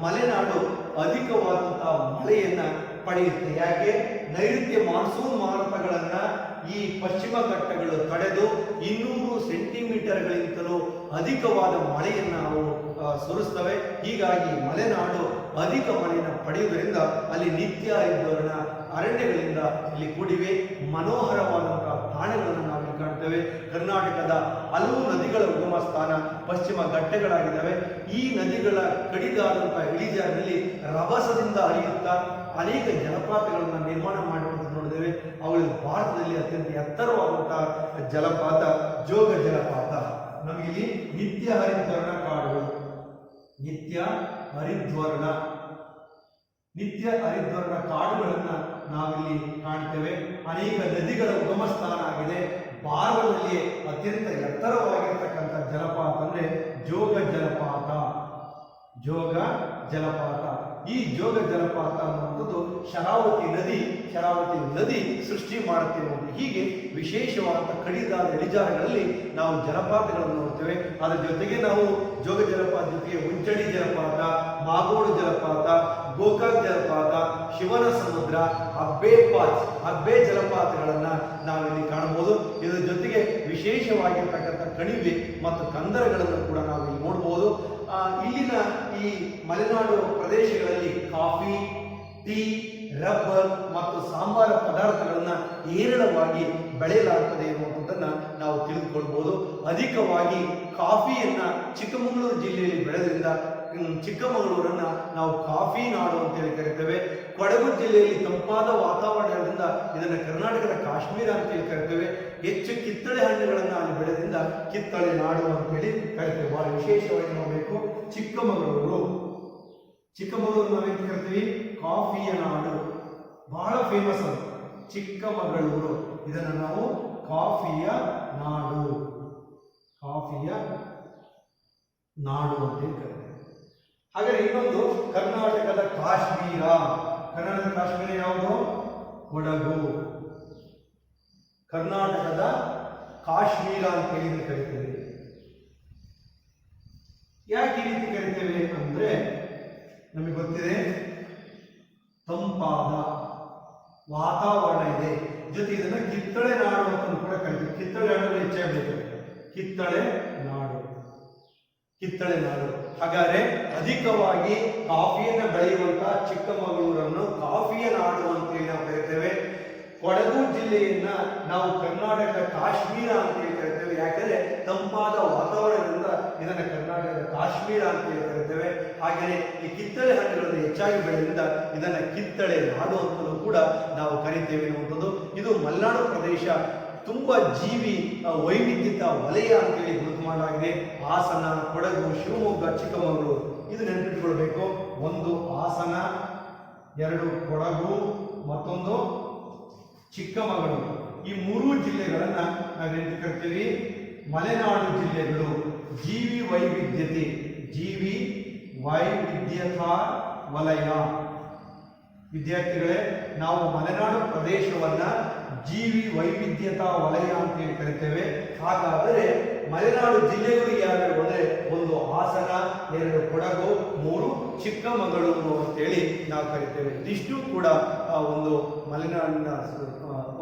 ಮಲೆನಾಡು ಅಧಿಕವಾದಂತಹ ಮಳೆಯನ್ನ ಪಡೆಯುತ್ತೆ. ಯಾಕೆ? ನೈಋತ್ಯ ಮಾನ್ಸೂನ್ ಮಾರುತಗಳನ್ನ ಈ ಪಶ್ಚಿಮ ಘಟ್ಟಗಳು ತಡೆದು 200 ಸೆಂಟಿಮೀಟರ್ಗಳಿಂತಲೂ ಅಧಿಕವಾದ ಮಳೆಯನ್ನು ನಾವು ಸುರಿಸ್ತವೆ. ಹೀಗಾಗಿ ಮಲೆನಾಡು ಅಧಿಕ ಮಳೆಯನ್ನು ಪಡೆಯುವುದರಿಂದ ಅಲ್ಲಿ ನಿತ್ಯ ಹರಿದ್ವರ್ಣ ಅರಣ್ಯಗಳಿಂದ ಇಲ್ಲಿ ಕೂಡಿವೆ. ಮನೋಹರವಾದಂತಹ ತಾಣಗಳನ್ನು ನಾವಿಲ್ಲಿ ಕಾಣ್ತೇವೆ. ಕರ್ನಾಟಕದ ಹಲವು ನದಿಗಳ ಉಗಮ ಸ್ಥಾನ ಪಶ್ಚಿಮ ಘಟ್ಟಗಳಾಗಿದ್ದಾವೆ. ಈ ನದಿಗಳ ಕಡಿದಾದಂತಹ ಇಳಿಜಾರಿನಲ್ಲಿ ರಭಸದಿಂದ ಹರಿಯುತ್ತಾ ಅನೇಕ ಜಲಪಾತಗಳನ್ನು ನಿರ್ಮಾಣ ಮಾಡಿರುವಂತ ನೋಡಿದ್ದೇವೆ. ಅವುಗಳಲ್ಲಿ ಭಾರತದಲ್ಲಿ ಅತ್ಯಂತ ಎತ್ತರವಾದಂತಹ ಜಲಪಾತ ಜೋಗ ಜಲಪಾತ. ನಮಗಿಲ್ಲಿ ನಿತ್ಯ ಹರಿದ್ವರ್ಣ ಕಾಡುಗಳು, ನಿತ್ಯ ಹರಿದ್ವರ್ಣ ಕಾಡುಗಳನ್ನ ನಾವಿಲ್ಲಿ ಕಾಣ್ತೇವೆ. ಅನೇಕ ನದಿಗಳ ಉಗಮ ಸ್ಥಾನ ಆಗಿದೆ. ಭಾರತದಲ್ಲಿ ಅತ್ಯಂತ ಎತ್ತರವಾಗಿರ್ತಕ್ಕಂಥ ಜಲಪಾತ ಅಂದ್ರೆ ಜೋಗ ಜಲಪಾತ. ಈ ಜೋಗ ಜಲಪಾತ ಅನ್ನುವಂಥದ್ದು ಶರಾವತಿ ನದಿ ಸೃಷ್ಟಿ ಮಾಡುತ್ತೆ ಅನ್ನೋದು. ಹೀಗೆ ವಿಶೇಷವಾದ ಕಡಿದಾದ ಇಳಿಜಾರುಗಳಲ್ಲಿ ನಾವು ಜಲಪಾತಗಳನ್ನು ನೋಡ್ತೇವೆ. ಅದರ ಜೊತೆಗೆ ನಾವು ಜೋಗ ಜಲಪಾತ ಜೊತೆಗೆ ಉಂಚಡಿ ಜಲಪಾತ, ಮಾಗೋಡು ಜಲಪಾತ, ಗೋಕಾಕ್ ಜಲಪಾತ, ಶಿವನ ಸಮುದ್ರ, ಅಬ್ಬೆ ಜಲಪಾತಗಳನ್ನ ನಾವಿಲ್ಲಿ ಕಾಣಬಹುದು. ಇದರ ಜೊತೆಗೆ ವಿಶೇಷವಾಗಿರ್ತಕ್ಕಂಥ ಕಣಿವೆ ಮತ್ತು ಕಂದರಗಳನ್ನು ಕೂಡ ನಾವಿಲ್ಲಿ ನೋಡಬಹುದು. ಇಲ್ಲಿನ ಈ ಮಲೆನಾಡು ಪ್ರದೇಶಗಳಲ್ಲಿ ಕಾಫಿ, ಟೀ, ರಬ್ಬರ್ ಮತ್ತು ಸಾಂಬಾರ ಪದಾರ್ಥಗಳನ್ನ ಹೇರಳವಾಗಿ ಬೆಳೆಯಲಾಗುತ್ತದೆ ಎನ್ನುವಂಥದ್ದನ್ನ ನಾವು ತಿಳಿದುಕೊಳ್ಬಹುದು. ಅಧಿಕವಾಗಿ ಕಾಫಿಯನ್ನ ಚಿಕ್ಕಮಗಳೂರು ಜಿಲ್ಲೆಯಲ್ಲಿ ಬೆಳೆದ್ರಿಂದ ಚಿಕ್ಕಮಗಳೂರನ್ನ ನಾವು ಕಾಫಿ ನಾಡು ಅಂತೇಳಿ ಕರಿತೇವೆ. ಕೊಡಗು ಜಿಲ್ಲೆಯಲ್ಲಿ ತಂಪಾದ ವಾತಾವರಣದಿಂದ ಇದನ್ನು ಕರ್ನಾಟಕದ ಕಾಶ್ಮೀರ ಅಂತೇಳಿ ಕರಿತೇವೆ. ಹೆಚ್ಚು ಕಿತ್ತಳೆ ಹಣ್ಣುಗಳನ್ನು ಅಲ್ಲಿ ಬೆಳೆದಿಂದ ಕಿತ್ತಳೆ ನಾಡು ಅಂತೇಳಿ ಕರಿತೇವೆ. ಬಹಳ ವಿಶೇಷವಾಗಿ ನೋಡಬೇಕು. ಚಿಕ್ಕಮಗಳೂರು ನಾವೇನು ಕರಿತೀವಿ? ಕಾಫಿಯ ನಾಡು, ಬಹಳ ಫೇಮಸ್ ಅದು ಚಿಕ್ಕಮಗಳೂರು. ಇದನ್ನು ನಾವು ಕಾಫಿಯ ನಾಡು ಅಂತೇಳಿ ಕರಿತೇವೆ. ಹಾಗಾದ್ರೆ ಇನ್ನೊಂದು ಕರ್ನಾಟಕದ ಕಾಶ್ಮೀರ ಯಾವುದು? ಕೊಡಗು. ಕರ್ನಾಟಕದ ಕಾಶ್ಮೀರ ಅಂತ ಹೇಳಿ ಕರಿತೇವೆ. ಯಾಕೆ ಈ ರೀತಿ ಕರಿತೇವೆ ಅಂದ್ರೆ ನಮಗೆ ಗೊತ್ತಿದೆ, ತಂಪಾದ ವಾತಾವರಣ ಇದೆ. ಜೊತೆ ಇದನ್ನ ಕಿತ್ತಳೆ ನಾಡು ಅಂತ ಕೂಡ ಕರಿತೀವಿ. ಕಿತ್ತಳೆ ನಾಡು ಹೆಚ್ಚಾಗಿ ಕಿತ್ತಳೆ ನಾಡು. ಹಾಗಾದ್ರೆ ಅಧಿಕವಾಗಿ ಕಾಫಿಯನ್ನು ಬೆಳೆಯುವಂತಹ ಚಿಕ್ಕಮಗಳೂರನ್ನು ಕಾಫಿಯ ನಾಡು ಅಂತೇಳಿ ನಾವು ಕರಿತೇವೆ. ಕೊಡಗು ಜಿಲ್ಲೆಯನ್ನ ನಾವು ಕರ್ನಾಟಕದ ಕಾಶ್ಮೀರ ಅಂತೇಳಿ ಕರಿತೇವೆ. ಯಾಕಂದ್ರೆ ತಂಪಾದ ವಾತಾವರಣದಿಂದ ಇದನ್ನ ಕರ್ನಾಟಕದ ಕಾಶ್ಮೀರ ಅಂತೇಳಿ ಕರಿತೇವೆ. ಹಾಗೆಯೇ ಈ ಕಿತ್ತಳೆ ಹಣ್ಣುಗಳನ್ನು ಹೆಚ್ಚಾಗಿ ಬೆಳೆದಿಂದ ಇದನ್ನ ಕಿತ್ತಳೆ ನಾಡು ಅಂತಲೂ ಕೂಡ ನಾವು ಕರಿತೇವೆ ಎನ್ನುವಂಥದ್ದು. ಇದು ಮಲೆನಾಡು ಪ್ರದೇಶ ತುಂಬಾ ಜೀವಿ ವೈವಿಧ್ಯತ ವಲಯ ಅಂತೇಳಿ ಗುರುತು ಮಾಡಲಾಗಿದೆ. ಹಾಸನ, ಕೊಡಗು, ಶಿವಮೊಗ್ಗ, ಚಿಕ್ಕಮಗಳೂರು ಇದು ನೆನಪಿಟ್ಕೊಳ್ಬೇಕು. ಒಂದು ಹಾಸನ, ಎರಡು ಕೊಡಗು, ಮತ್ತೊಂದು ಚಿಕ್ಕಮಗಳೂರು. ಈ ಮೂರು ಜಿಲ್ಲೆಗಳನ್ನ ನಾವೇನು ಕರಿತೀವಿ? ಮಲೆನಾಡು ಜಿಲ್ಲೆಗಳು. ಜೀವಿ ವೈವಿಧ್ಯತಾ ವಲಯ. ವಿದ್ಯಾರ್ಥಿಗಳೇ, ನಾವು ಮಲೆನಾಡು ಪ್ರದೇಶವನ್ನ ಜೀವಿ ವೈವಿಧ್ಯತಾ ವಲಯ ಅಂತೇಳಿ ಕರಿತೇವೆ. ಹಾಗಾದರೆ ಮಲೆನಾಡು ಜಿಲ್ಲೆಗಳು ಯಾವ್ಯಾವು ಅಂದರೆ ಒಂದು ಹಾಸನ, ಎರಡು ಕೊಡಗು, ಮೂರು ಚಿಕ್ಕಮಗಳೂರು ಅಂತೇಳಿ ನಾವು ಕರಿತೇವೆ. ಇದಿಷ್ಟು ಕೂಡ ಒಂದು ಮಲೆನಾಡಿನ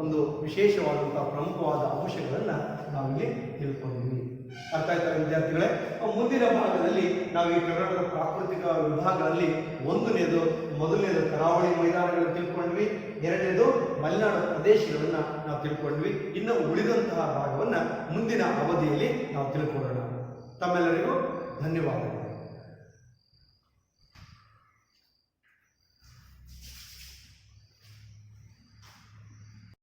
ಒಂದು ವಿಶೇಷವಾದಂತಹ ಪ್ರಮುಖವಾದ ಅಂಶಗಳನ್ನ ನಾವಿಲ್ಲಿ ತಿಳ್ಕೊಂಡಿದ್ವಿ. ಅರ್ಥ ಆಯ್ತಾ ವಿದ್ಯಾರ್ಥಿಗಳೇ? ಮುಂದಿನ ಭಾಗದಲ್ಲಿ ನಾವು ಈ ಕರ್ನಾಟಕದ ಪ್ರಾಕೃತಿಕ ವಿಭಾಗಗಳಲ್ಲಿ ಮೊದಲನೇದು ಕರಾವಳಿ ಮೈದಾನಗಳನ್ನು ತಿಳ್ಕೊಂಡ್ವಿ, ಎರಡನೇದು ಮಲೆನಾಡು ಪ್ರದೇಶಗಳನ್ನ ನಾವು ತಿಳ್ಕೊಂಡ್ವಿ. ಇನ್ನು ಉಳಿದಂತಹ ಭಾಗವನ್ನ ಮುಂದಿನ ಅವಧಿಯಲ್ಲಿ ನಾವು ತಿಳ್ಕೊಳ್ಳೋಣ. ತಮ್ಮೆಲ್ಲರಿಗೂ ಧನ್ಯವಾದಗಳು.